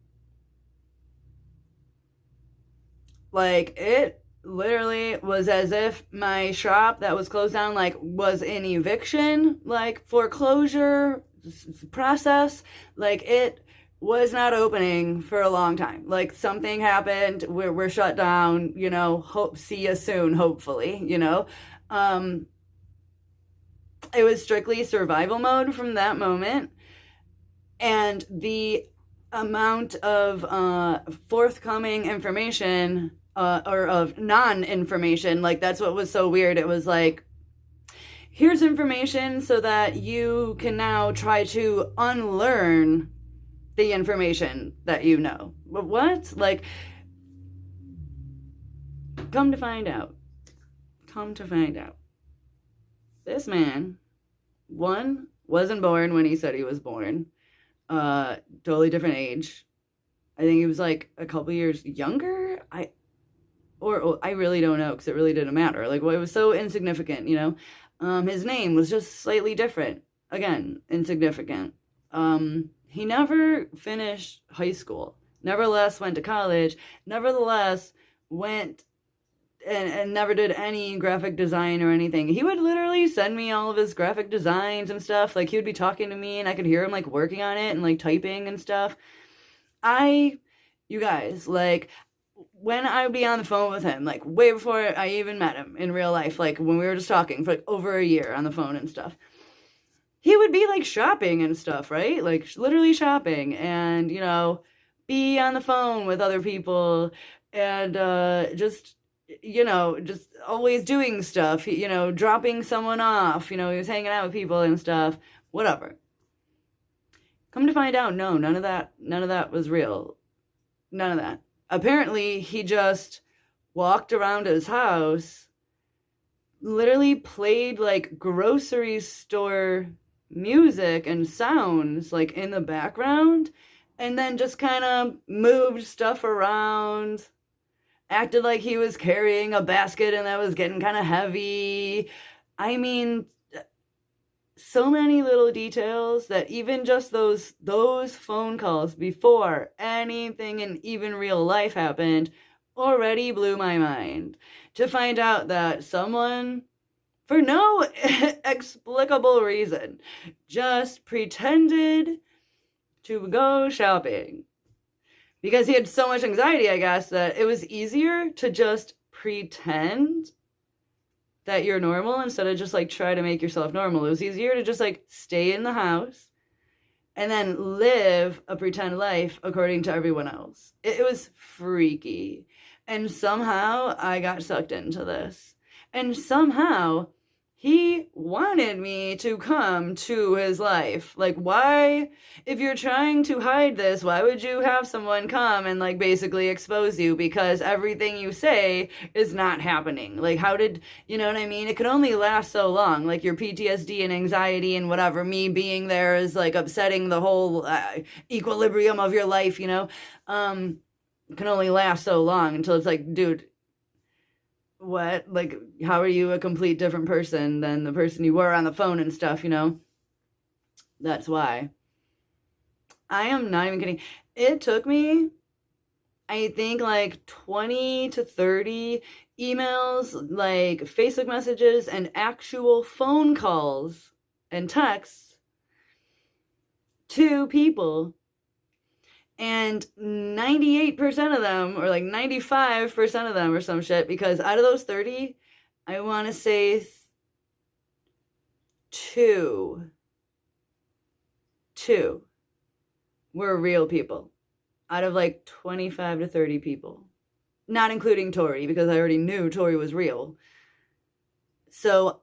like, it literally was as if my shop that was closed down, like, was in eviction, like, foreclosure process. Like, it was not opening for a long time. Like, something happened, we're shut down, see you soon, hopefully, It was strictly survival mode from that moment. And the amount of forthcoming information or of non-information. Like, that's what was so weird. It was like, here's information so that you can now try to unlearn the information that you know. But what? Like, come to find out. Come to find out. This man, one, wasn't born when he said he was born. Totally different age. I think he was like a couple years younger. Or I really don't know because it really didn't matter. Like, well, it was so insignificant, you know. His name was just slightly different. Again, insignificant. He never finished high school. Nevertheless, went to college. Nevertheless, went and never did any graphic design or anything. He would literally send me all of his graphic designs and stuff. Like, he would be talking to me and I could hear him like working on it and like typing and stuff. You guys, like, when I would be on the phone with him, like way before I even met him in real life, like when we were just talking for like over a year on the phone and stuff, he would be like shopping and stuff, right? Like literally shopping and, you know, be on the phone with other people and just, you know, just always doing stuff, you know, dropping someone off, you know, he was hanging out with people and stuff, whatever. Come to find out, no, none of that was real. None of that. Apparently, he just walked around his house, literally played like grocery store music and sounds like in the background, and then just kind of moved stuff around, acted like he was carrying a basket and that was getting kind of heavy. I mean, so many little details that even just those phone calls before anything in even real life happened already blew my mind. To find out that someone, for no explicable reason, just pretended to go shopping because he had so much anxiety, I guess, that it was easier to just pretend that you're normal instead of just like try to make yourself normal. It was easier to just like stay in the house and then live a pretend life according to everyone else. It was freaky. And somehow I got sucked into this. And somehow he wanted me to come to his life. Like, why, if you're trying to hide this, why would you have someone come and like basically expose you? Because everything you say is not happening. Like, how did, you know what I mean? It could only last so long. Like, your PTSD and anxiety and whatever, me being there is like upsetting the whole equilibrium of your life, you know? Can only last so long until it's like, dude, what? Like, how are you a complete different person than the person you were on the phone and stuff, you know? That's why. I am not even kidding. It took me, I think, like 20 to 30 emails, like Facebook messages, and actual phone calls and texts to people. And 98% of them, or like 95% of them, or some shit, because out of those 30, I want to say two were real people out of like 25 to 30 people, not including Tori, because I already knew Tori was real. So,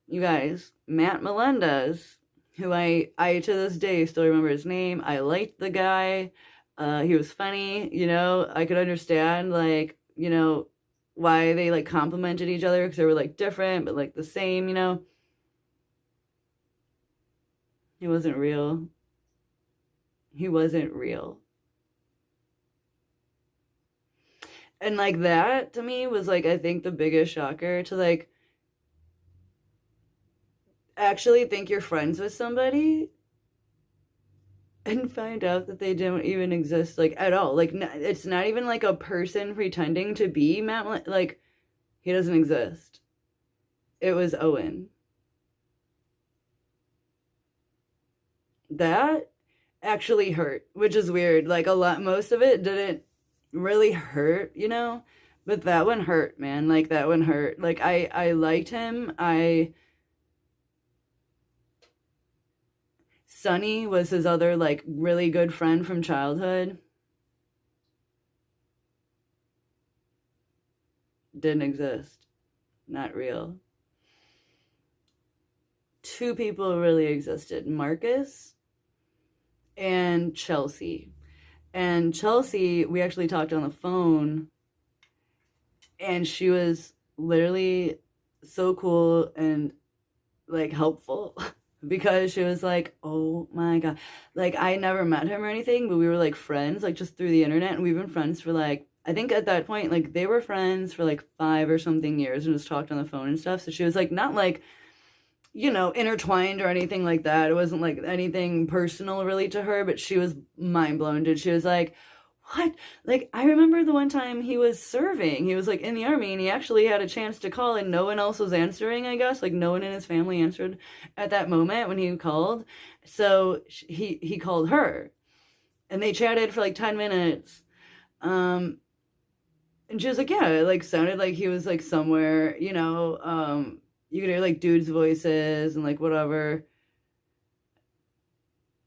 you guys, Matt Melendez, who I to this day still remember his name. I liked the guy. He was funny, you know. I could understand, like, you know, why they like complimented each other because they were like different but like the same, you know. He wasn't real. He wasn't real. And like that to me was like, I think the biggest shocker, to like actually think you're friends with somebody and find out that they don't even exist, like, at all. Like, it's not even like a person pretending to be Matt. Like, he doesn't exist. It was Owen. That actually hurt, which is weird. Like, most of it didn't really hurt, you know? But that one hurt, man. Like, that one hurt. Like, I liked him. Sonny was his other, like, really good friend from childhood. didn't exist. Not real. Two people really existed, Marcus and Chelsea. And Chelsea, we actually talked on the phone, and she was literally so cool and like helpful because she was like, oh my God. Like, I never met him or anything, but we were like friends, like just through the internet. And we've been friends for like, I think at that point, like they were friends for like 5 or something years and just talked on the phone and stuff. So she was like, not like, intertwined or anything like that. It wasn't like anything personal really to her, but she was mind blown, dude. She was like, what? Like, I remember the one time he was serving. He was like in the army and he actually had a chance to call and no one else was answering, I guess. Like, no one in his family answered at that moment when he called. So he called her and they chatted for like 10 minutes. Um, and she was like, yeah, it like sounded like he was like somewhere, you could hear like dudes' voices and like whatever.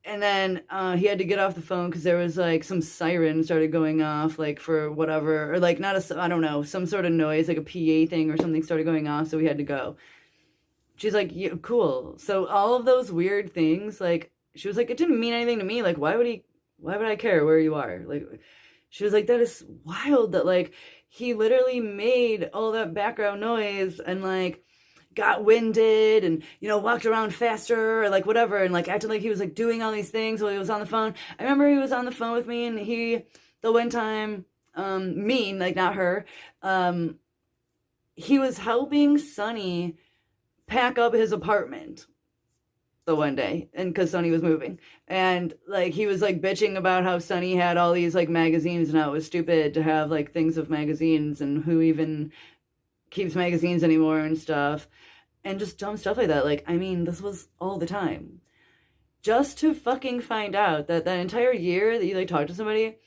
And then he had to get off the phone because there was like some siren started going off, like for whatever, or like not a, I don't know, some sort of noise, like a PA thing or something started going off, so we had to go. She's like, yeah, cool. So all of those weird things, like she was like, it didn't mean anything to me. Like, why would I care where you are? Like, she was like, that is wild that like he literally made all that background noise and like got winded and walked around faster or like whatever and like acted like he was like doing all these things while he was on the phone. I remember he was on the phone with me and the one time me, like not her, he was helping Sonny pack up his apartment the one day, and because Sonny was moving, and like he was like bitching about how Sonny had all these like magazines and how it was stupid to have like things of magazines and who even keeps magazines anymore and stuff, and just dumb stuff like that. Like, I mean, this was all the time. Just to fucking find out that that entire year that you like talked to somebody,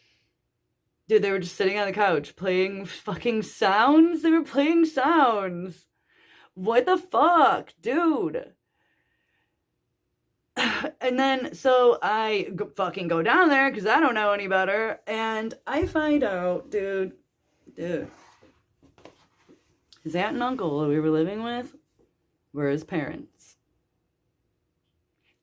dude, they were just sitting on the couch playing fucking sounds. They were playing sounds. What the fuck, dude? And then so fucking go down there because I don't know any better, and I find out, dude, his aunt and uncle that we were living with were his parents.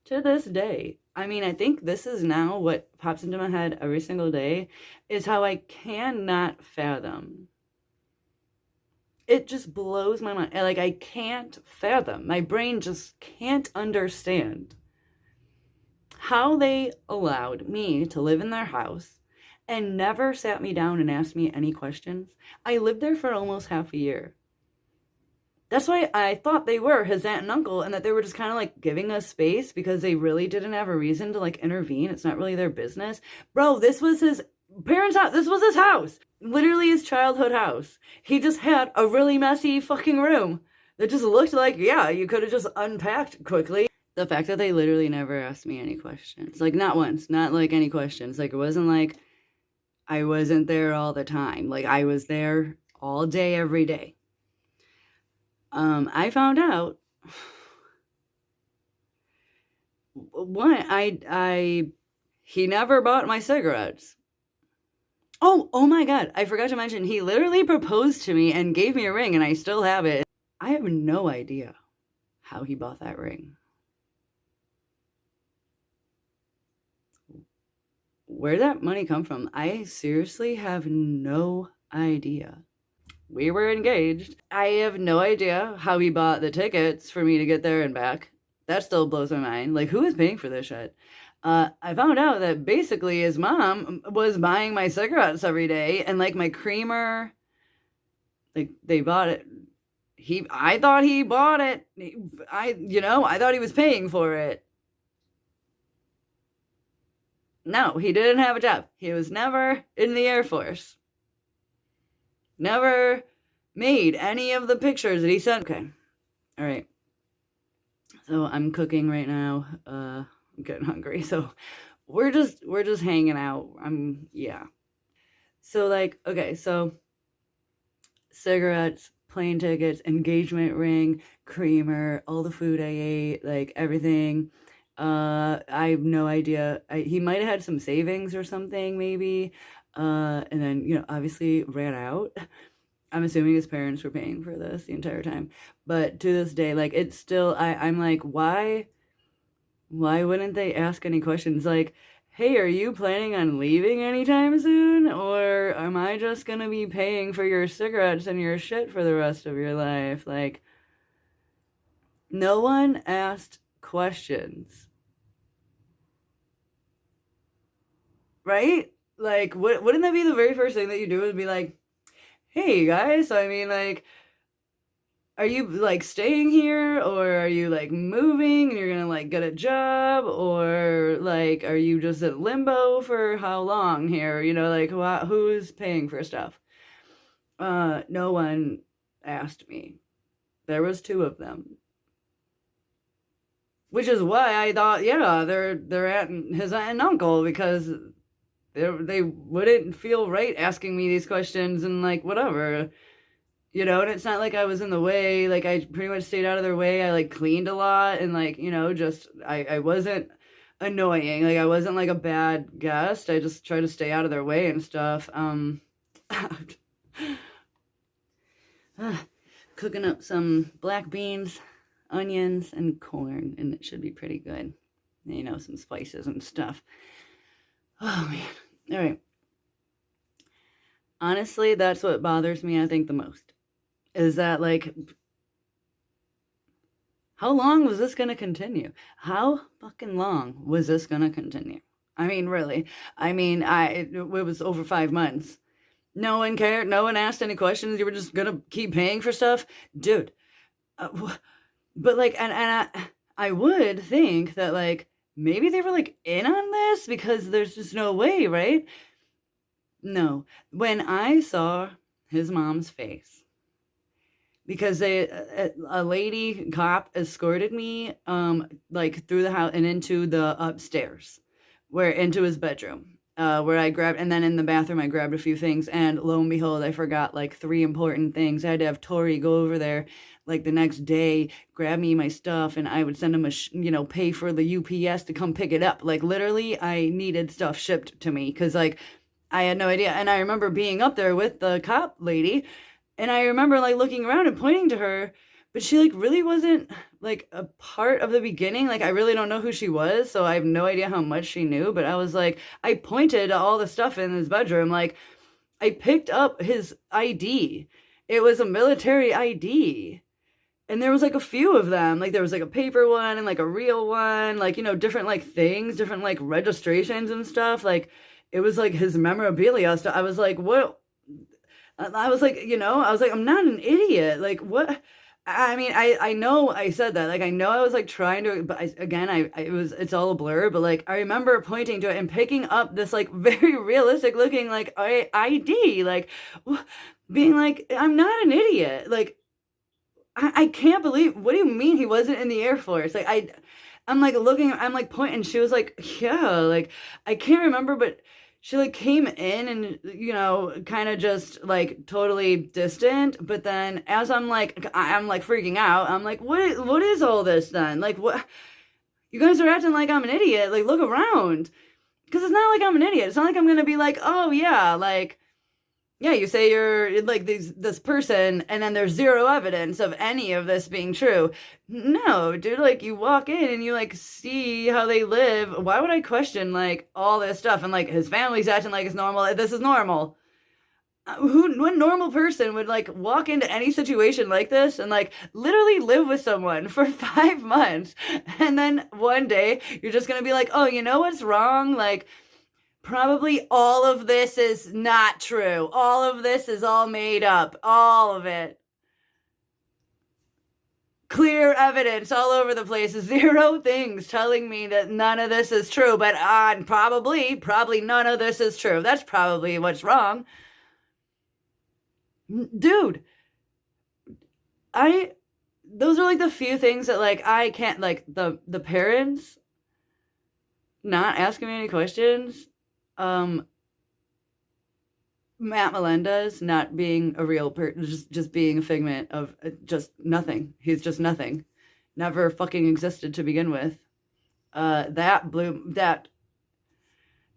To this day, I mean, I think this is now what pops into my head every single day, is how I cannot fathom. It just blows my mind. Like, I can't fathom. My brain just can't understand how they allowed me to live in their house and never sat me down and asked me any questions. I lived there for almost half a year. That's why I thought they were his aunt and uncle and that they were just kind of like giving us space because they really didn't have a reason to like intervene. It's not really their business. Bro, this was his parents' house. This was his house. Literally his childhood house. He just had a really messy fucking room that just looked like, yeah, you could have just unpacked quickly. The fact that they literally never asked me any questions. Like, not once. Not like any questions. Like, it wasn't like I wasn't there all the time. Like, I was there all day, every day. I found out he never bought my cigarettes. Oh my God, I forgot to mention, he literally proposed to me and gave me a ring and I still have it. I have no idea how he bought that ring. Where that money come from, I seriously have no idea. We were engaged. I have no idea how he bought the tickets for me to get there and back. That still blows my mind. Like, who is paying for this shit? I found out that basically his mom was buying my cigarettes every day and like my creamer, like they bought it. I thought he bought it. I thought he was paying for it. No, he didn't have a job. He was never in the Air Force. Never made any of the pictures that he sent. Okay. All right. So I'm cooking right now. I'm getting hungry. So we're just hanging out. Yeah. So like, okay, so cigarettes, plane tickets, engagement ring, creamer, all the food I ate, like everything. I have no idea. He might have had some savings or something, maybe. And then, obviously ran out. I'm assuming his parents were paying for this the entire time. But to this day, like it's still I'm like, why wouldn't they ask any questions like, hey, are you planning on leaving anytime soon? Or am I just gonna be paying for your cigarettes and your shit for the rest of your life? Like, no one asked questions, right? Like, wouldn't that be the very first thing that you do would be like, hey guys, I mean, like, are you like staying here or are you like moving and you're gonna like get a job or like are you just in limbo for how long here? You know, like who's paying for stuff? No one asked me. There was two of them. Which is why I thought, yeah, they're at his aunt and uncle because they wouldn't feel right asking me these questions and like whatever. You know, and it's not like I was in the way, like I pretty much stayed out of their way. I like cleaned a lot and like, you know, just I wasn't annoying. Like I wasn't like a bad guest. I just tried to stay out of their way and stuff. Cooking up some black beans, onions, and corn, and it should be pretty good. You know, some spices and stuff. Oh man. All right. Honestly, that's what bothers me, I think, the most. Is that like how long was this gonna continue? How fucking long was this gonna continue? I mean, really. I mean, it was over 5 months. No one cared. No one asked any questions. You were just gonna keep paying for stuff, dude. But like, and I would think that like maybe they were like in on this because there's just no way, right? No. When I saw his mom's face, because a lady cop escorted me like through the house and into the upstairs where into his bedroom where I grabbed, and then in the bathroom I grabbed a few things, and lo and behold I forgot like three important things. I had to have Tori go over there like the next day, grab me my stuff, and I would send him pay for the UPS to come pick it up. Like literally I needed stuff shipped to me because like I had no idea. And I remember being up there with the cop lady, and I remember like looking around and pointing to her, but she like really wasn't like a part of the beginning. Like I really don't know who she was, so I have no idea how much she knew, but I was like, I pointed to all the stuff in his bedroom. Like I picked up his ID. It was a military ID. And there was like a few of them. Like there was like a paper one and like a real one, like, you know, different like things, different like registrations and stuff. Like it was like his memorabilia stuff. I was like, what? I was like, I was like, I'm not an idiot. Like, what? I mean, I know I said that. Like, I know I was like trying to, but again, it's all a blur. But like, I remember pointing to it and picking up this like very realistic looking like ID, like being like, I'm not an idiot. Like, I can't believe. What do you mean he wasn't in the Air Force? Like, I'm like looking, I'm like pointing. She was like, yeah, like I can't remember, but she like came in and kind of just like totally distant. But then as I'm like freaking out, I'm like, what is all this then? Like what? You guys are acting like I'm an idiot. Like look around, because it's not like I'm an idiot. It's not like I'm gonna be like, oh yeah, like. Yeah, you say you're like this person, and then there's zero evidence of any of this being true. No, dude, like you walk in and you like see how they live. Why would I question like all this stuff? And like his family's acting like it's normal. This is normal. What normal person would like walk into any situation like this and like literally live with someone for 5 months, and then one day you're just gonna be like, oh, you know what's wrong? Like, probably all of this is not true. All of this is all made up. All of it. Clear evidence all over the place. Zero things telling me that none of this is true. But probably none of this is true. That's probably what's wrong. Dude, those are like the few things that like I can't, like the parents not asking me any questions. Matt Melendez not being a real person, just being a figment of just nothing. He's just nothing. Never fucking existed to begin with. That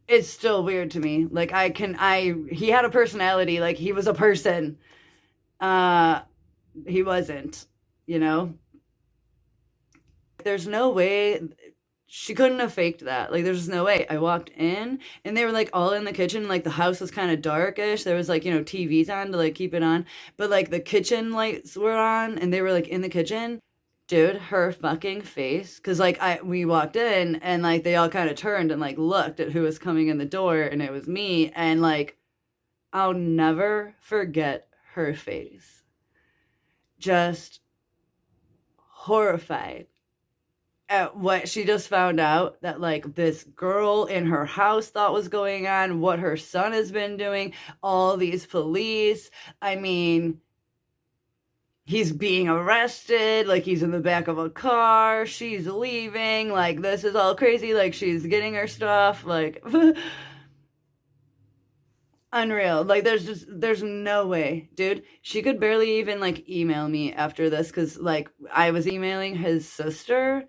is still weird to me. Like he had a personality, like he was a person. Uh, he wasn't, you know? There's no way she couldn't have faked that. Like, there's just no way. I walked in and they were like all in the kitchen. Like, the house was kind of darkish. There was like, TVs on to like keep it on. But like the kitchen lights were on and they were like in the kitchen. Dude, her fucking face. Cause like we walked in and like they all kind of turned and like looked at who was coming in the door and it was me. And like, I'll never forget her face. Just horrified at what she just found out that like this girl in her house thought was going on, what her son has been doing, all these police. I mean, he's being arrested, like he's in the back of a car, she's leaving, like this is all crazy, like she's getting her stuff, like unreal. Like there's no way, dude. She could barely even like email me after this cuz like I was emailing his sister.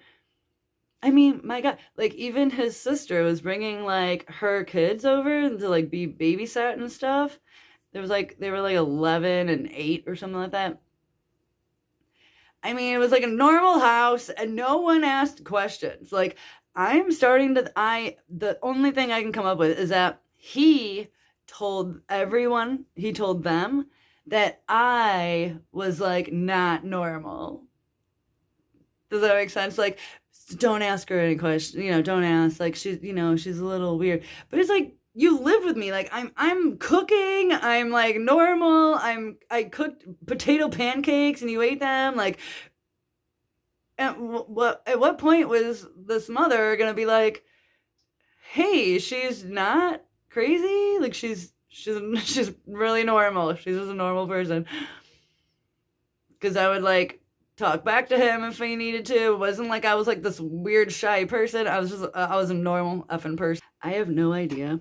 I mean, my God, like even his sister was bringing like her kids over to like be babysat and stuff. There was like they were like 11 and 8 or something like that. I mean, it was like a normal house and no one asked questions. Like I'm starting to I the only thing I can come up with is that he told them that I was like not normal. Does that make sense? Like, don't ask her any questions. Don't ask. Like, she's a little weird. But it's like you lived with me. Like, I'm cooking. I'm like normal. I cooked potato pancakes and you ate them. Like, at what point was this mother gonna be like, hey, she's not crazy. Like, she's really normal. She's just a normal person. Because I would like talk back to him if I needed to. It wasn't like I was like this weird shy person. I was a normal effing person. I have no idea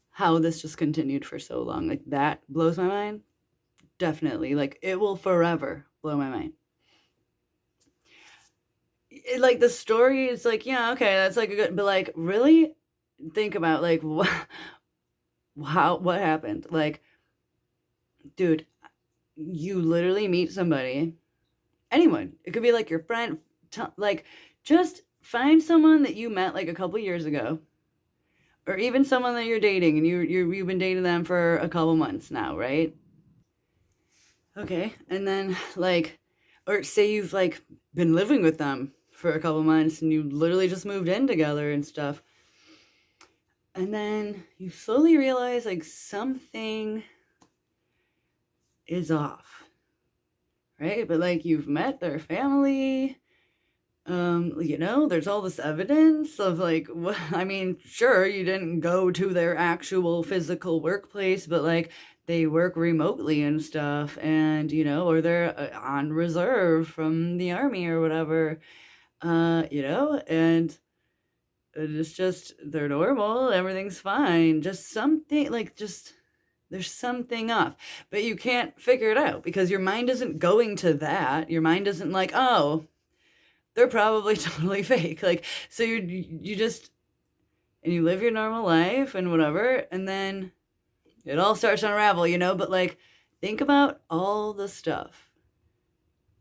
how this just continued for so long. Like that blows my mind. Definitely. Like it will forever blow my mind. Like the story is like, yeah, okay, that's like a good, but like really think about like what happened. Like, dude, you literally meet somebody, anyone. It could be like your friend, like just find someone that you met like a couple years ago, or even someone that you're dating and you've been dating them for a couple months now, right? Okay, and then like, or say you've like been living with them for a couple months and you literally just moved in together and stuff, and then you slowly realize like something is off, right? But like you've met their family, there's all this evidence of like I mean, sure, you didn't go to their actual physical workplace, but like they work remotely and stuff, and or they're on reserve from the army or whatever, and it's just they're normal, everything's fine. Just something like just there's something off, but you can't figure it out because your mind isn't going to that. Your mind isn't like, oh, they're probably totally fake. Like, so you just and you live your normal life and whatever, and then it all starts to unravel, but like think about all the stuff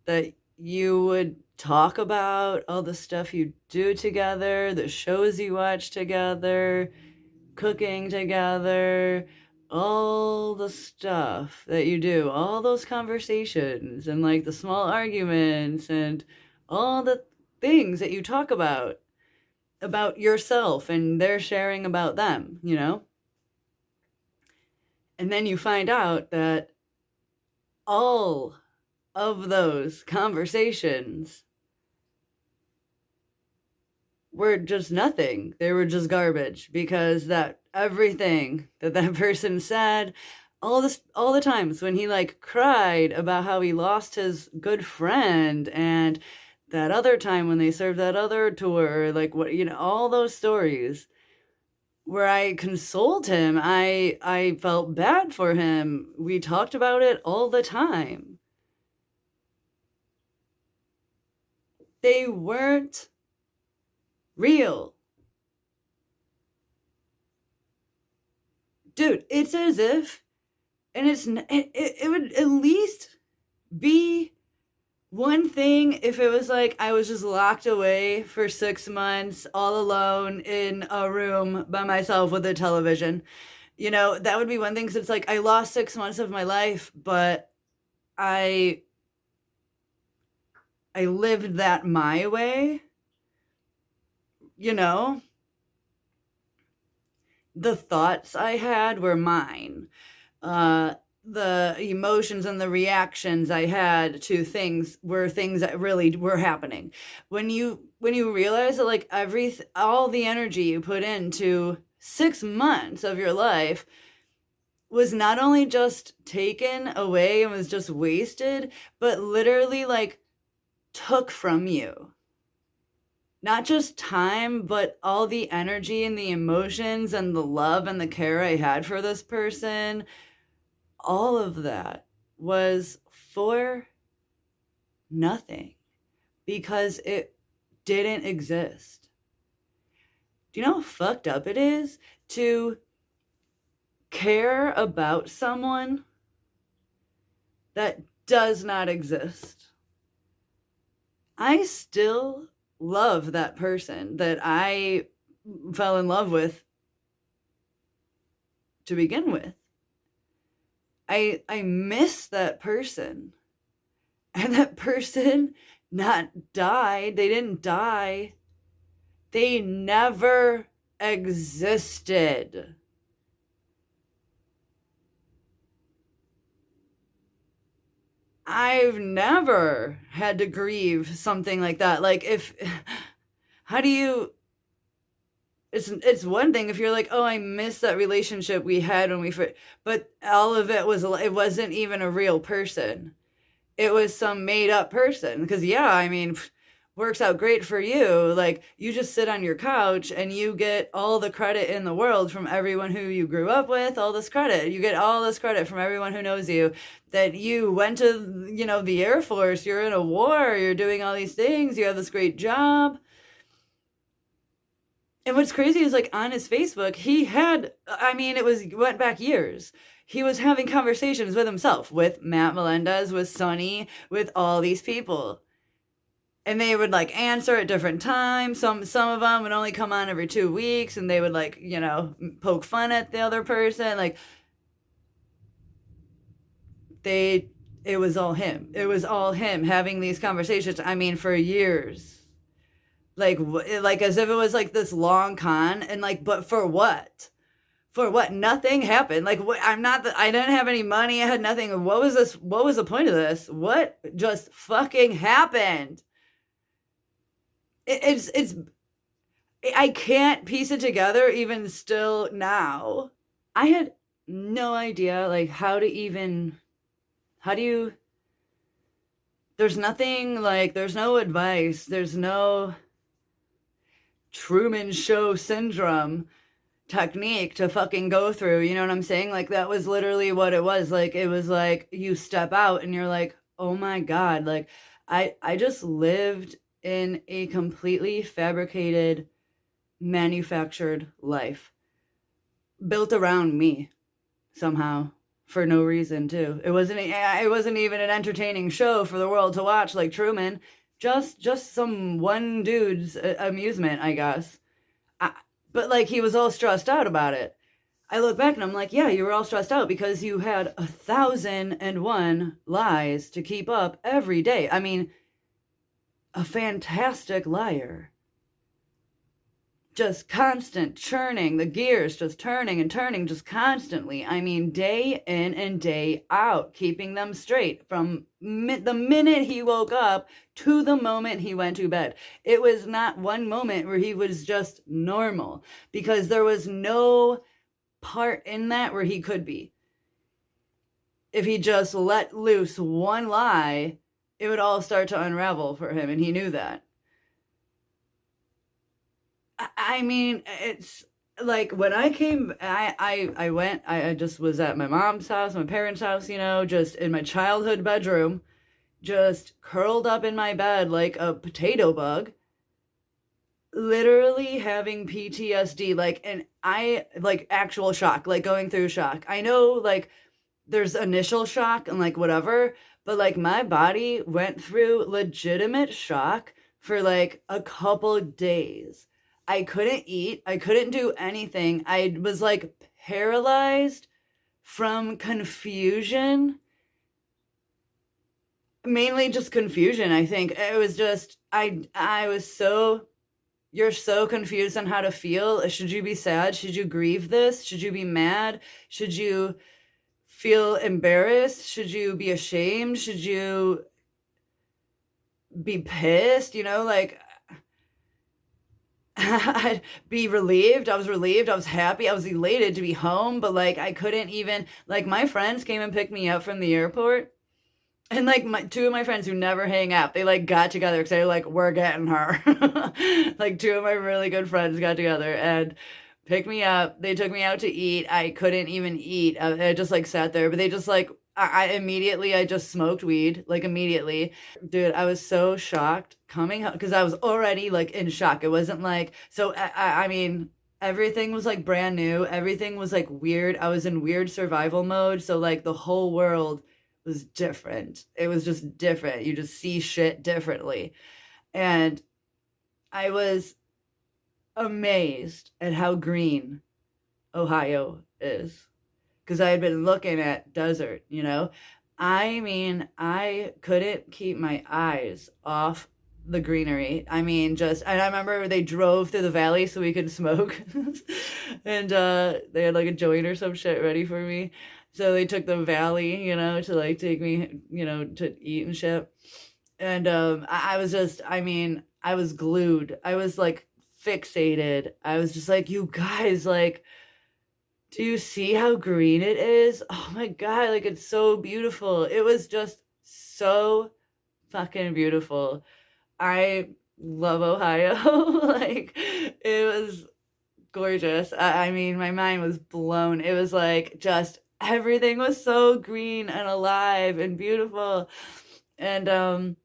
that you would talk about, all the stuff you do together, the shows you watch together, cooking together, all the stuff that you do, all those conversations and like the small arguments and all the things that you talk about yourself and they're sharing about them. And then you find out that all of those conversations were just nothing. They were just garbage because that everything that person said, all the times when he like cried about how he lost his good friend, and that other time when they served that other tour, like what, all those stories where I consoled him, I felt bad for him. We talked about it all the time. They weren't real. Dude, it's as if And it would at least be one thing if it was like I was just locked away for 6 months all alone in a room by myself with a television. That would be one thing, because it's like I lost 6 months of my life, but I I lived that my way, you know? The thoughts I had were mine. Uh, the emotions and the reactions I had to things were things that really were happening. When you realize that, like, all the energy you put into 6 months of your life was not only just taken away and was just wasted, but literally, like, took from you. Not just time, but all the energy and the emotions and the love and the care I had for this person, all of that was for nothing, because it didn't exist. Do you know how fucked up it is to care about someone that does not exist? I still love that person that I fell in love with to begin with. I miss that person. And that person not died. They didn't die. They never existed. I've never had to grieve something like that. Like, how do you, it's one thing if you're like, oh, I miss that relationship we had when but all of it wasn't even a real person. It was some made up person. Because, yeah, I mean, works out great for you. Like, you just sit on your couch and you get all the credit in the world from everyone who you grew up with. All this credit. You get all this credit from everyone who knows you. That you went to, the Air Force. You're in a war. You're doing all these things. You have this great job. And what's crazy is, like, on his Facebook, went back years. He was having conversations with himself, with Matt Melendez, with Sonny, with all these people. And they would, like, answer at different times. Some of them would only come on every 2 weeks, and they would, like, poke fun at the other person. Like, it was all him. It was all him having these conversations, for years. Like as if it was like this long con, and like, but for what? For what? Nothing happened. Like, what? I didn't have any money. I had nothing. What was this? What was the point of this? What just fucking happened? It's I can't piece it together even still now. I had no idea, like, how do you, there's nothing, like, there's no advice, there's no Truman Show syndrome technique to fucking go through. You know what I'm saying? Like, that was literally what it was. Like, it was like you step out and you're like, oh my God. Like, I just lived in a completely fabricated, manufactured life built around me somehow, for no reason, too. It wasn't even an entertaining show for the world to watch, like Truman. Just some one dude's amusement, I guess. But, like, he was all stressed out about it. I look back and I'm like, yeah, you were all stressed out because you had 1,001 lies to keep up every day. I mean, a fantastic liar. Just constant churning, the gears just turning and turning just constantly. I mean, day in and day out, keeping them straight from the minute he woke up to the moment he went to bed. It was not one moment where he was just normal, because there was no part in that where he could be. If he just let loose one lie, it would all start to unravel for him, and he knew that. I mean, it's like when I came, I just was at my mom's house, my parents' house, just in my childhood bedroom, just curled up in my bed like a potato bug, literally having PTSD, like, and like actual shock, like going through shock. I know, like, there's initial shock and like whatever, but like my body went through legitimate shock for like a couple days. I couldn't eat, I couldn't do anything. I was like paralyzed from confusion, mainly just confusion. I think it was just I was so, you're so confused on how to feel. Should you be sad? Should you grieve this? Should you be mad? Should you feel embarrassed? Should you be ashamed? Should you be pissed? You know, like I'd be relieved. I was relieved. I was happy. I was elated to be home, but like I couldn't even, like my friends came and picked me up from the airport. And like my two of my friends who never hang out, they like got together because they were like, we're getting her. Like two of my really good friends got together and picked me up. They took me out to eat. I couldn't even eat. I just like sat there, but they just like I immediately I just smoked weed like immediately. Dude, I was so shocked coming home because I was already like in shock. It wasn't like so I mean everything was like brand new. Everything was like weird. I was in weird survival mode, so like the whole world was different. It was just different. You just see shit differently. And I was amazed at how green Ohio is because I had been looking at desert, you know? I mean, I couldn't keep my eyes off the greenery. I mean, just, and I remember they drove through the valley so we could smoke. And they had like a joint or some shit ready for me. So they took the valley, you know, to like take me, you know, to eat and shit. And I was just, I mean, I was glued. I was like fixated. I was just like, you guys, like, do you see how green it is? Oh my God, like it's so beautiful. It was just so fucking beautiful. I love Ohio. Like, it was gorgeous. I mean, my mind was blown. It was like just everything was so green and alive and beautiful. And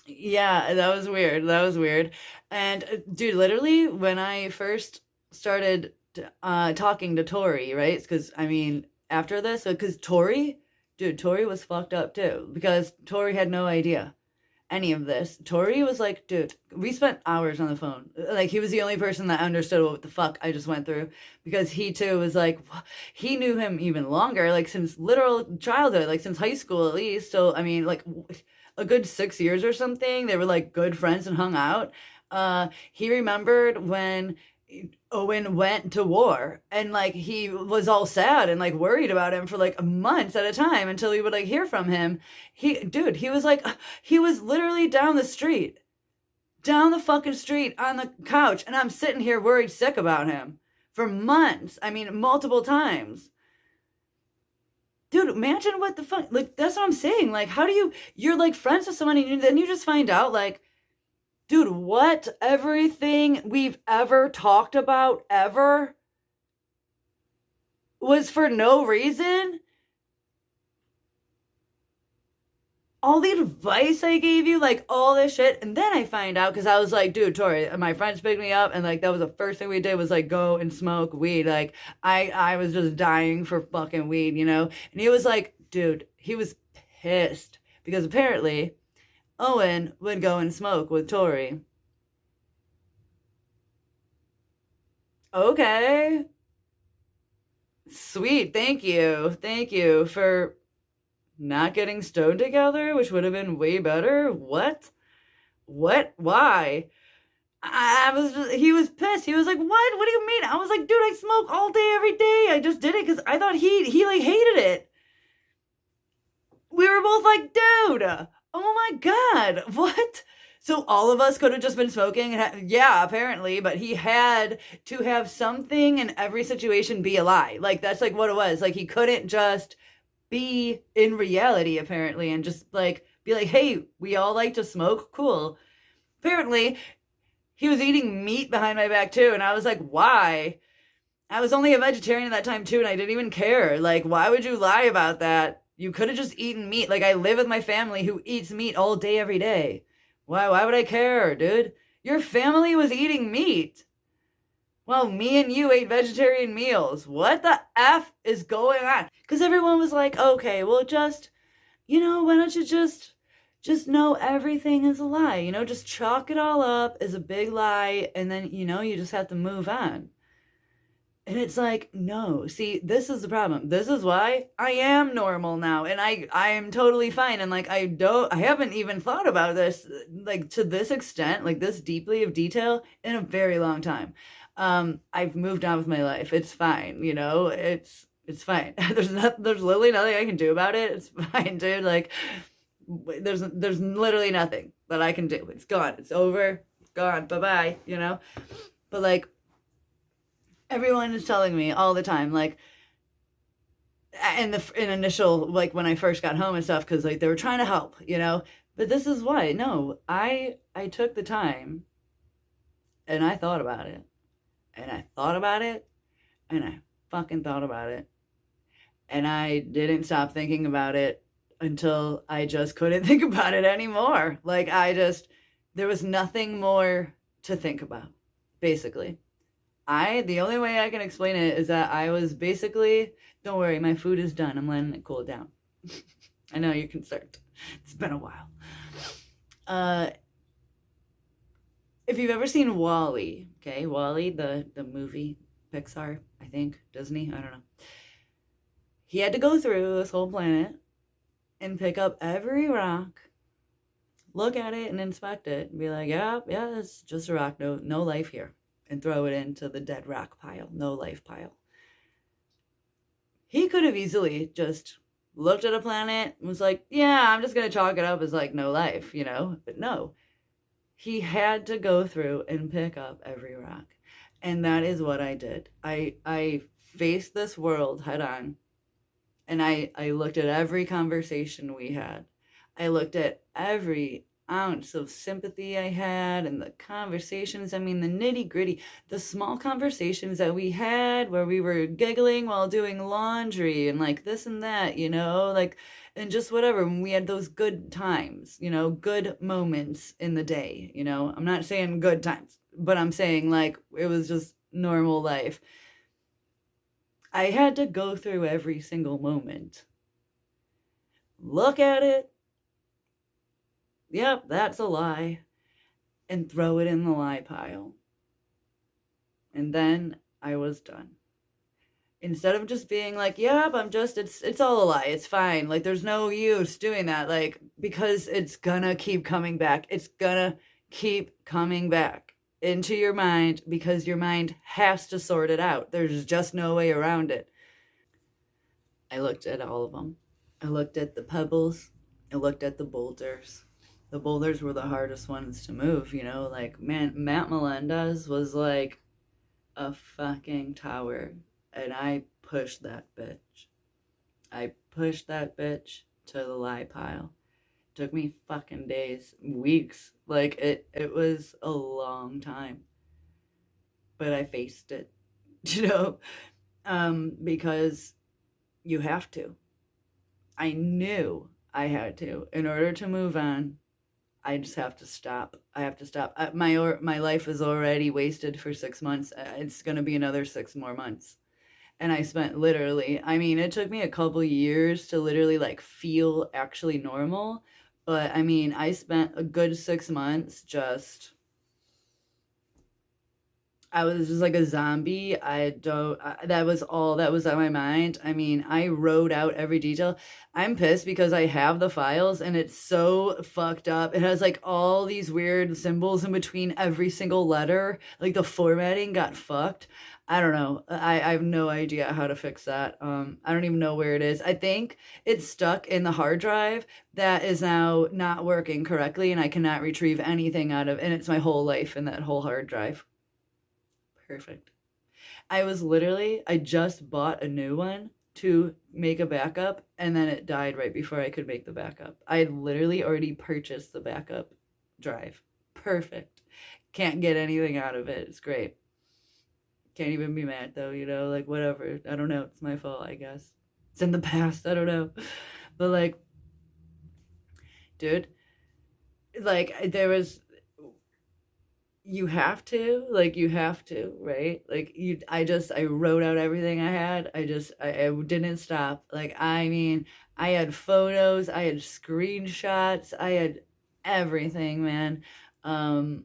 yeah, that was weird. That was weird. And dude, literally when I first started talking to Tori, right? Because I mean, after this, because Tori, dude, Tori was fucked up too because Tori had no idea any of this. Tori was like, dude, we spent hours on the phone. Like, he was the only person that understood what the fuck I just went through because he too was like, he knew him even longer, like since literal childhood, like since high school at least. So, I mean, like a good 6 years or something. They were like good friends and hung out. He remembered when Owen went to war and like he was all sad and like worried about him for like months at a time until he would like hear from him. Dude, he was like, he was literally down the street, down the fucking street on the couch. And I'm sitting here worried sick about him for months. I mean, multiple times. Dude, imagine what the fuck, like, that's what I'm saying. Like, how do you're like friends with someone and then you just find out like, dude, what everything we've ever talked about ever was for no reason? All the advice I gave you, like all this shit. And then I find out because I was like, dude, Tori, my friends picked me up and like that was the first thing we did was like go and smoke weed. Like I was just dying for fucking weed, you know? And he was like, dude, he was pissed because apparently Owen would go and smoke with Tori. Okay. Sweet. Thank you. Thank you for not getting stoned together, which would have been way better. What? What? Why? I was just, he was pissed. He was like, "What? What do you mean?" I was like, "Dude, I smoke all day every day. I just did it cuz I thought he like hated it." We were both like, "Dude, oh my God, what?" So all of us could have just been smoking. Yeah, apparently, but he had to have something in every situation be a lie. Like, that's like what it was. Like, he couldn't just be in reality, apparently, and just like be like, hey, we all like to smoke. Cool. Apparently, he was eating meat behind my back too. And I was like, why? I was only a vegetarian at that time too, and I didn't even care. Like, why would you lie about that? You could have just eaten meat. Like, I live with my family who eats meat all day, every day. Why would I care, dude? Your family was eating meat. Well, me and you ate vegetarian meals. What the F is going on? Because everyone was like, okay, well, just, why don't you just know everything is a lie? Just chalk it all up as a big lie, and then, you just have to move on. And it's like, no, see, this is the problem. This is why I am normal now. And I am totally fine. And like, I haven't even thought about this, like to this extent, like this deeply of detail in a very long time. I've moved on with my life. It's fine. It's fine. There's literally nothing I can do about it. It's fine, dude. Like, there's literally nothing that I can do. It's gone. It's over. Gone. Bye bye. But like, everyone is telling me all the time, like, in initial, like when I first got home and stuff, because like they were trying to help. But this is why, no, I took the time and I thought about it, and I thought about it, and I fucking thought about it, and I didn't stop thinking about it until I just couldn't think about it anymore. Like, there was nothing more to think about, basically. The only way I can explain it is that I was basically, don't worry, my food is done. I'm letting it cool down. I know you're concerned. It's been a while. If you've ever seen WALL-E, okay, WALL-E, the movie, Pixar, I think, Disney, I don't know. He had to go through this whole planet and pick up every rock, look at it and inspect it, and be like, yeah, it's just a rock, no life here, and throw it into the dead rock pile, no life pile. He could have easily just looked at a planet and was like, yeah, I'm just going to chalk it up as like no life, but no. He had to go through and pick up every rock. And that is what I did. I faced this world head on, and I looked at every conversation we had. I looked at every ounce of sympathy I had and the conversations. I mean, the nitty gritty, the small conversations that we had where we were giggling while doing laundry and like this and that, like, and just whatever. When we had those good times, good moments in the day, I'm not saying good times, but I'm saying like it was just normal life. I had to go through every single moment, look at it, yep, that's a lie, and throw it in the lie pile. And then I was done. Instead of just being like, yep, it's all a lie, it's fine. Like, there's no use doing that, like, because it's gonna keep coming back. It's gonna keep coming back into your mind because your mind has to sort it out. There's just no way around it. I looked at all of them. I looked at the pebbles. I looked at the boulders. The boulders were the hardest ones to move, like, man, Mount Melendez was like a fucking tower, and I pushed that bitch. I pushed that bitch to the lie pile. It took me fucking days, weeks. Like, it was a long time, but I faced it, you know, because you have to. I knew I had to in order to move on. I just have to stop. I have to stop. My life is already wasted for 6 months. It's gonna be another 6 more months. And I spent literally, I mean, it took me a couple years to literally like feel actually normal. But I mean, I spent a good 6 months just, I was just like a zombie. That was all that was on my mind. I mean, I wrote out every detail. I'm pissed because I have the files and it's so fucked up. It has like all these weird symbols in between every single letter. Like the formatting got fucked. I don't know. I have no idea how to fix that. I don't even know where it is. I think it's stuck in the hard drive that is now not working correctly and I cannot retrieve anything out of, and it's my whole life in that whole hard drive. Perfect. I just bought a new one to make a backup, and then it died right before I could make the backup. I had literally already purchased the backup drive. Perfect. Can't get anything out of it. It's great. Can't even be mad though, like whatever. I don't know. It's my fault, I guess. It's in the past. I don't know. But like, dude, like there was you have to, like, you have to, right? Like, I wrote out everything I had. I didn't stop. Like, I mean, I had photos, I had screenshots, I had everything, man. Um,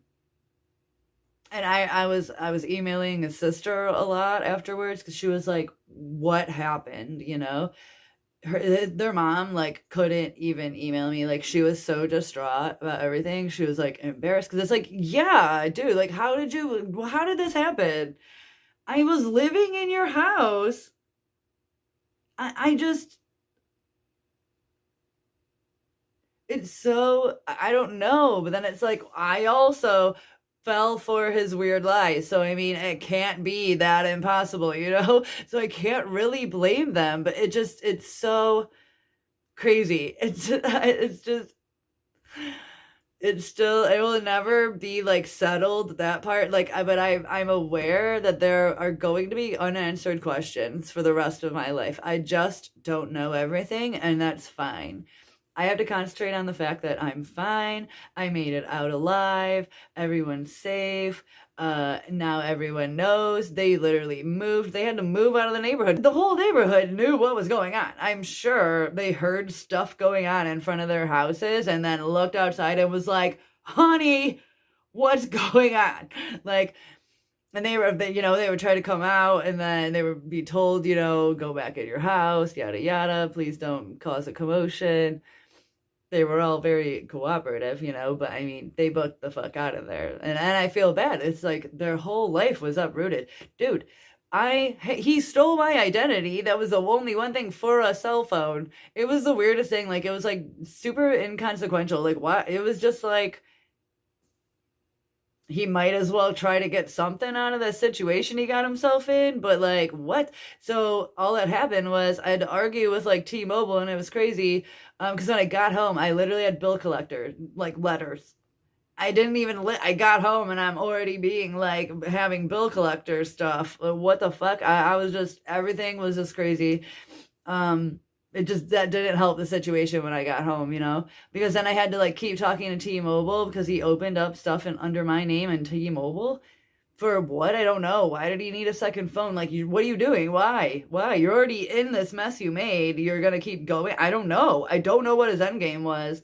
and I was emailing his sister a lot afterwards because she was like, "What happened?" You know, their mom like couldn't even email me. Like she was so distraught about everything. She was like embarrassed because it's like, yeah, dude, like how did this happen? I was living in your house. I just it's so I don't know, but then it's like I also fell for his weird lies. So I mean, it can't be that impossible, you know? So I can't really blame them, but it's so crazy. It's just it's still it will never be like settled that part like but I'm aware that there are going to be unanswered questions for the rest of my life. I just don't know everything, and that's fine. I have to concentrate on the fact that I'm fine. I made it out alive. Everyone's safe. Now everyone knows. They literally moved. They had to move out of the neighborhood. The whole neighborhood knew what was going on. I'm sure they heard stuff going on in front of their houses and then looked outside and was like, honey, what's going on? Like, and they would try to come out and then they would be told, go back in your house, yada, yada. Please don't cause a commotion. They were all very cooperative, but I mean, they booked the fuck out of there. And I feel bad. It's like their whole life was uprooted. Dude, he stole my identity. That was the only one thing for a cell phone. It was the weirdest thing. Like, it was like super inconsequential. Like, what? It was just like, he might as well try to get something out of the situation he got himself in, but like what? So all that happened was I had to argue with like T-Mobile, and it was crazy. Because when I got home, I literally had bill collector like letters. I didn't even I got home and I'm already being like having bill collector stuff. What the fuck? I was just everything was just crazy. It just that didn't help the situation when I got home, because then I had to like keep talking to T-Mobile because he opened up stuff in under my name and T-Mobile for what? I don't know. Why did he need a second phone? Like, what are you doing? Why? You're already in this mess you made. You're gonna keep going. I don't know. I don't know what his end game was.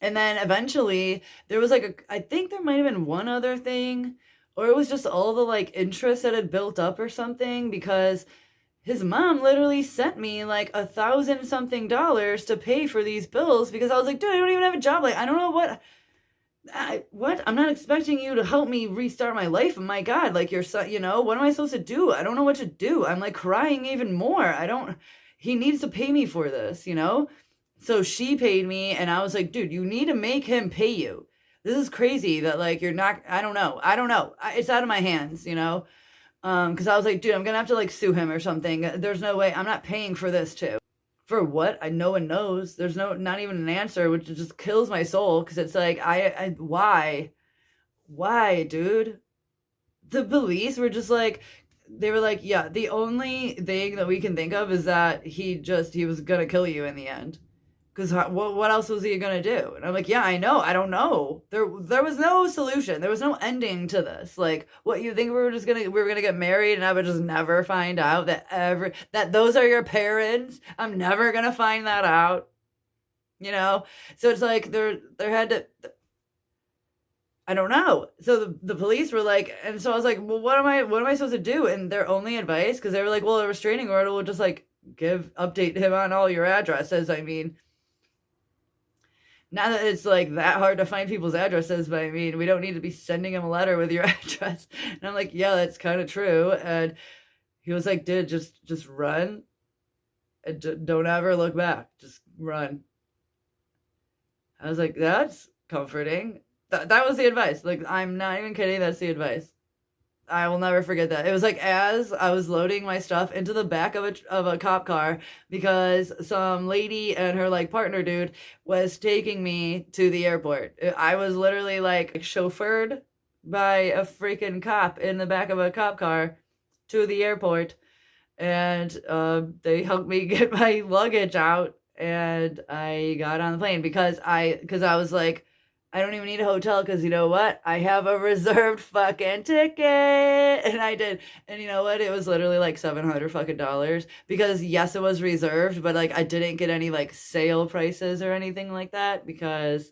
And then eventually there was like I think there might have been one other thing, or it was just all the like interest that had built up or something because his mom literally sent me like $1,000 something to pay for these bills because I was like, dude, I don't even have a job. Like, I don't know what? I'm not expecting you to help me restart my life. My God, like your son, what am I supposed to do? I don't know what to do. I'm like crying even more. He needs to pay me for this. So she paid me, and I was like, dude, you need to make him pay you. This is crazy that like you're not, I don't know. It's out of my hands. Because I was like, dude, I'm gonna have to like sue him or something. There's no way. I'm not paying for this too. For what? No one knows. There's not even an answer, which just kills my soul. Because it's like, why, dude? The police were just like, they were like, yeah, the only thing that we can think of is that he was gonna kill you in the end. Because what else was he gonna do? And I'm like, yeah, I know. I don't know. There was no solution. There was no ending to this. Like, what you think we were gonna get married, and I would just never find out that those are your parents. I'm never gonna find that out. So it's like there had to. I don't know. So the police were like, and so I was like, well, what am I supposed to do? And their only advice, because they were like, well, a restraining order will just like update him on all your addresses. I mean, not that it's like that hard to find people's addresses, but I mean, we don't need to be sending him a letter with your address. And I'm like, yeah, that's kind of true. And he was like, dude, just run and don't ever look back. Just run. I was like, that's comforting. That was the advice. Like, I'm not even kidding. That's the advice. I will never forget that. It was like as I was loading my stuff into the back of a cop car because some lady and her like partner dude was taking me to the airport. I was literally like chauffeured by a freaking cop in the back of a cop car to the airport, and they helped me get my luggage out, and I got on the plane because I was like, I don't even need a hotel because you know what? I have a reserved fucking ticket. And I did. And you know what? It was literally like 700 fucking dollars because yes, it was reserved, but like I didn't get any like sale prices or anything like that because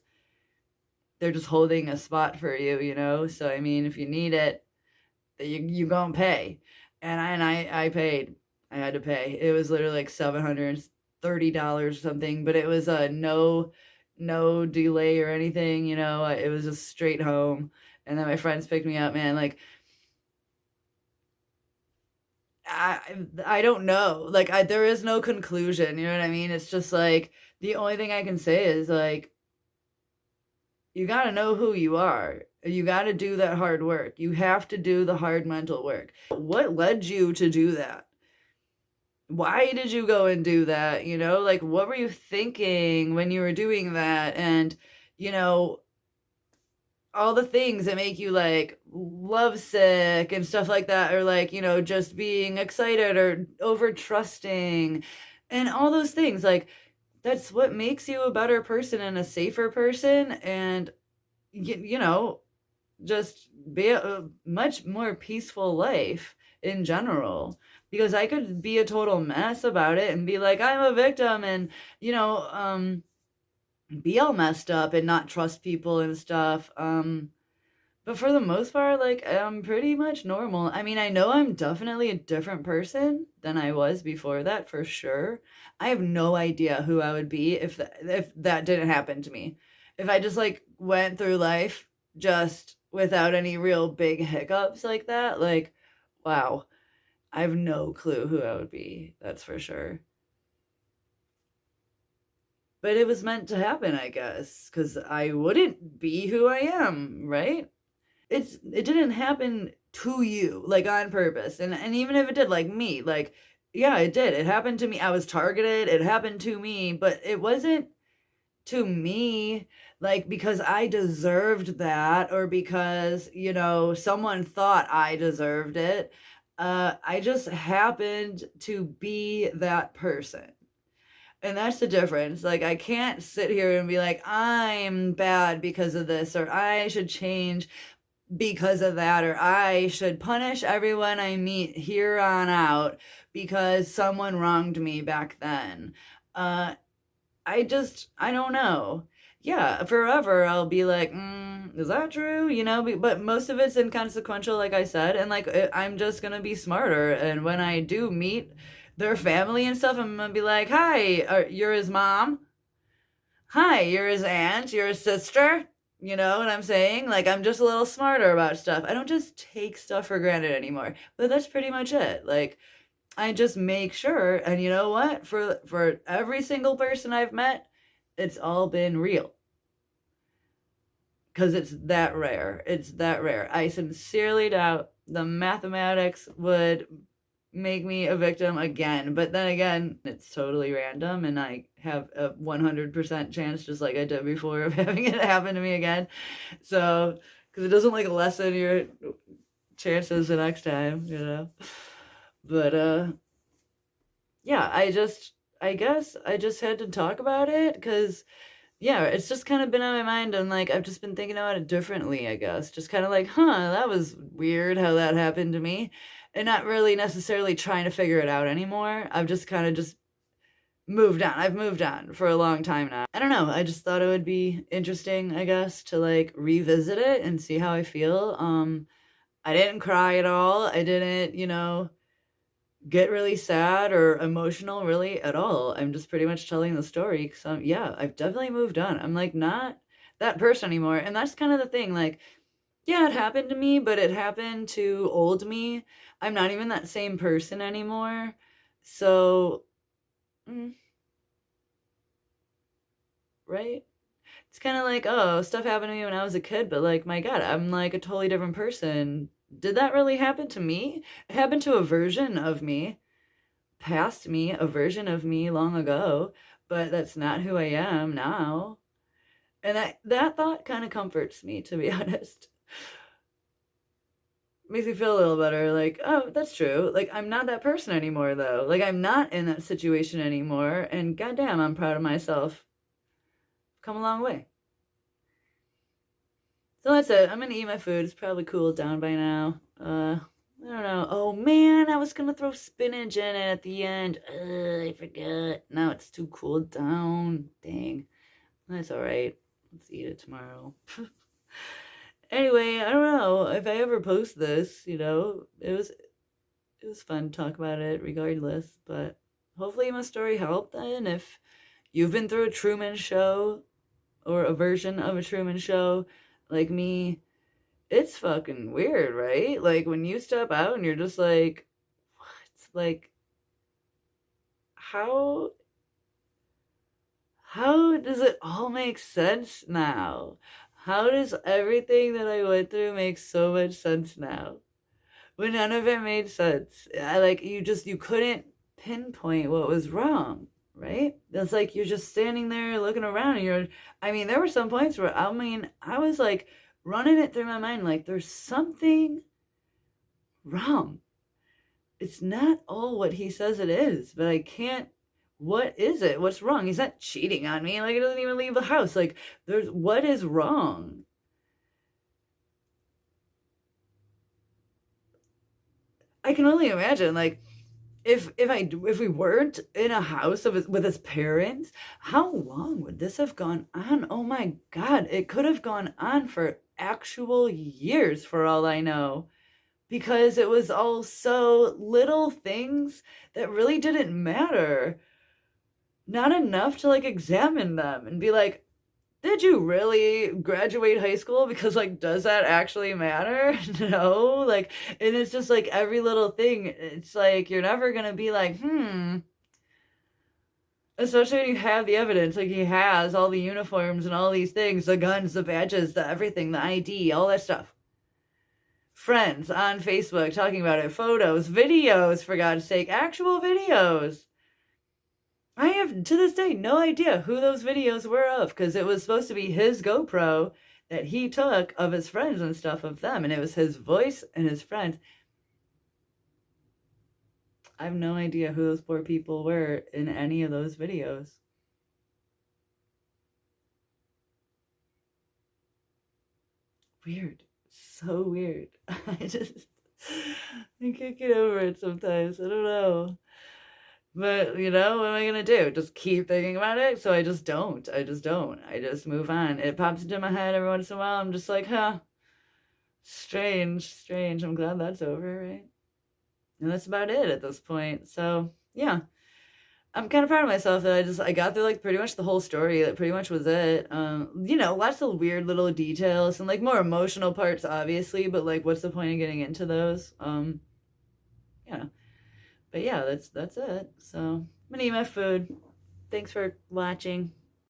they're just holding a spot for you, you know? So I mean, if you need it, you gonna pay. And I paid. I had to pay. It was literally like $730 or something, but it was a no delay or anything, you know. It was just straight home. And then my friends picked me up, man. Like I I don't know. Like there is no conclusion, you know what I mean? It's just like the only thing I can say is like you got to know who you are. You got to do that hard work. You have to do the hard mental work. What led you to do that? Why did you go and do that? You know, like what were you thinking when you were doing that? And, you know, all the things that make you like lovesick and stuff like that, or like, you know, just being excited or over trusting and all those things. Like, that's what makes you a better person and a safer person. And, you know, just be a much more peaceful life in general because I could be a total mess about it and be like I'm a victim and you know be all messed up and not trust people and stuff but for the most part like I'm pretty much normal. I mean, I know I'm definitely a different person than I was before that for sure. I have no idea who I would be if that didn't happen to me. If I just like went through life just without any real big hiccups like that, like wow, I have no clue who I would be. That's for sure. But it was meant to happen, I guess, cuz I wouldn't be who I am, right? It didn't happen to you like on purpose. And even if it did like me, like yeah, it did. It happened to me. I was targeted. It happened to me, but it wasn't to me like because I deserved that or because, you know, someone thought I deserved it. I just happened to be that person. And that's the difference. Like, I can't sit here and be like, I'm bad because of this, or I should change because of that, or I should punish everyone I meet here on out because someone wronged me back then. Uh, I don't know. Yeah, forever I'll be like, is that true? You know, but most of it's inconsequential, like I said, and like I'm just gonna be smarter. And when I do meet their family and stuff, I'm gonna be like, hi, you're his mom. Hi, you're his aunt, you're his sister. You know what I'm saying? Like, I'm just a little smarter about stuff. I don't just take stuff for granted anymore. But that's pretty much it. Like, I just make sure, and you know what? For every single person I've met, it's all been real. Because it's that rare. It's that rare. I sincerely doubt the mathematics would make me a victim again. But then again, it's totally random, and I have a 100% chance, just like I did before, of having it happen to me again. So, because it doesn't like lessen your chances the next time, you know? But, yeah, I guess I just had to talk about it because yeah, it's just kind of been on my mind and like I've just been thinking about it differently, I guess. Just kind of like, huh, that was weird how that happened to me. And not really necessarily trying to figure it out anymore. I've just kind of just moved on. I've moved on for a long time now. I don't know. I just thought it would be interesting, I guess, to like revisit it and see how I feel. I didn't cry at all. I didn't, you know, get really sad or emotional really at all. I'm just pretty much telling the story because yeah, I've definitely moved on. I'm like not that person anymore. And that's kind of the thing. Like, yeah, it happened to me, but it happened to old me. I'm not even that same person anymore. So, mm, right? It's kind of like, oh, stuff happened to me when I was a kid, but like, my God, I'm like a totally different person. Did that really happen to me? It happened to a version of me past me, a version of me long ago, but that's not who I am now. And that thought kind of comforts me, to be honest. Makes me feel a little better. Like, oh, that's true. Like, I'm not that person anymore, though. Like, I'm not in that situation anymore. And goddamn, I'm proud of myself. Come a long way. So that's it. I'm gonna eat my food. It's probably cooled down by now. I don't know. Oh man, I was gonna throw spinach in it at the end. I forgot. Now it's too cooled down. Dang. That's alright. Let's eat it tomorrow. Anyway, I don't know if I ever post this, it was fun to talk about it regardless, but hopefully my story helped then. If you've been through a Truman Show or a version of a Truman Show like me, it's fucking weird, right? Like when you step out and you're just like, what? Like, how how does it all make sense now? How does everything that I went through make so much sense now? When none of it made sense. You couldn't pinpoint what was wrong, right? It's like you're just standing there looking around and there were some points where, I was like running it through my mind like there's something wrong. It's not all what he says it is, but I can't. What is it? What's wrong? He's not cheating on me. Like, he doesn't even leave the house. Like, what is wrong? I can only imagine, like, if we weren't in a house with his parents, how long would this have gone on? Oh my God, it could have gone on for actual years for all I know, because it was all so little things that really didn't matter. Not enough to like examine them and be like, did you really graduate high school? Because like, does that actually matter? No. Like, and it's just like every little thing. It's like you're never gonna be like, especially when you have the evidence. Like he has all the uniforms and all these things, the guns, the badges, the everything, the ID, all that stuff. Friends on Facebook talking about it, photos, videos, for God's sake, actual videos. I have, to this day, no idea who those videos were of, because it was supposed to be his GoPro that he took of his friends and stuff of them, and it was his voice and his friends. I have no idea who those poor people were in any of those videos. Weird. So weird. I can't get over it sometimes. I don't know. But, what am I going to do? Just keep thinking about it? So I just don't. I just don't. I just move on. It pops into my head every once in a while. I'm just like, huh. Strange, strange. I'm glad that's over, right? And that's about it at this point. So, yeah. I'm kind of proud of myself that I got through like pretty much the whole story. That pretty much was it. Lots of weird little details and like more emotional parts, obviously, but like, what's the point of getting into those? Yeah. But yeah, that's it. So I'm gonna eat my food. Thanks for watching.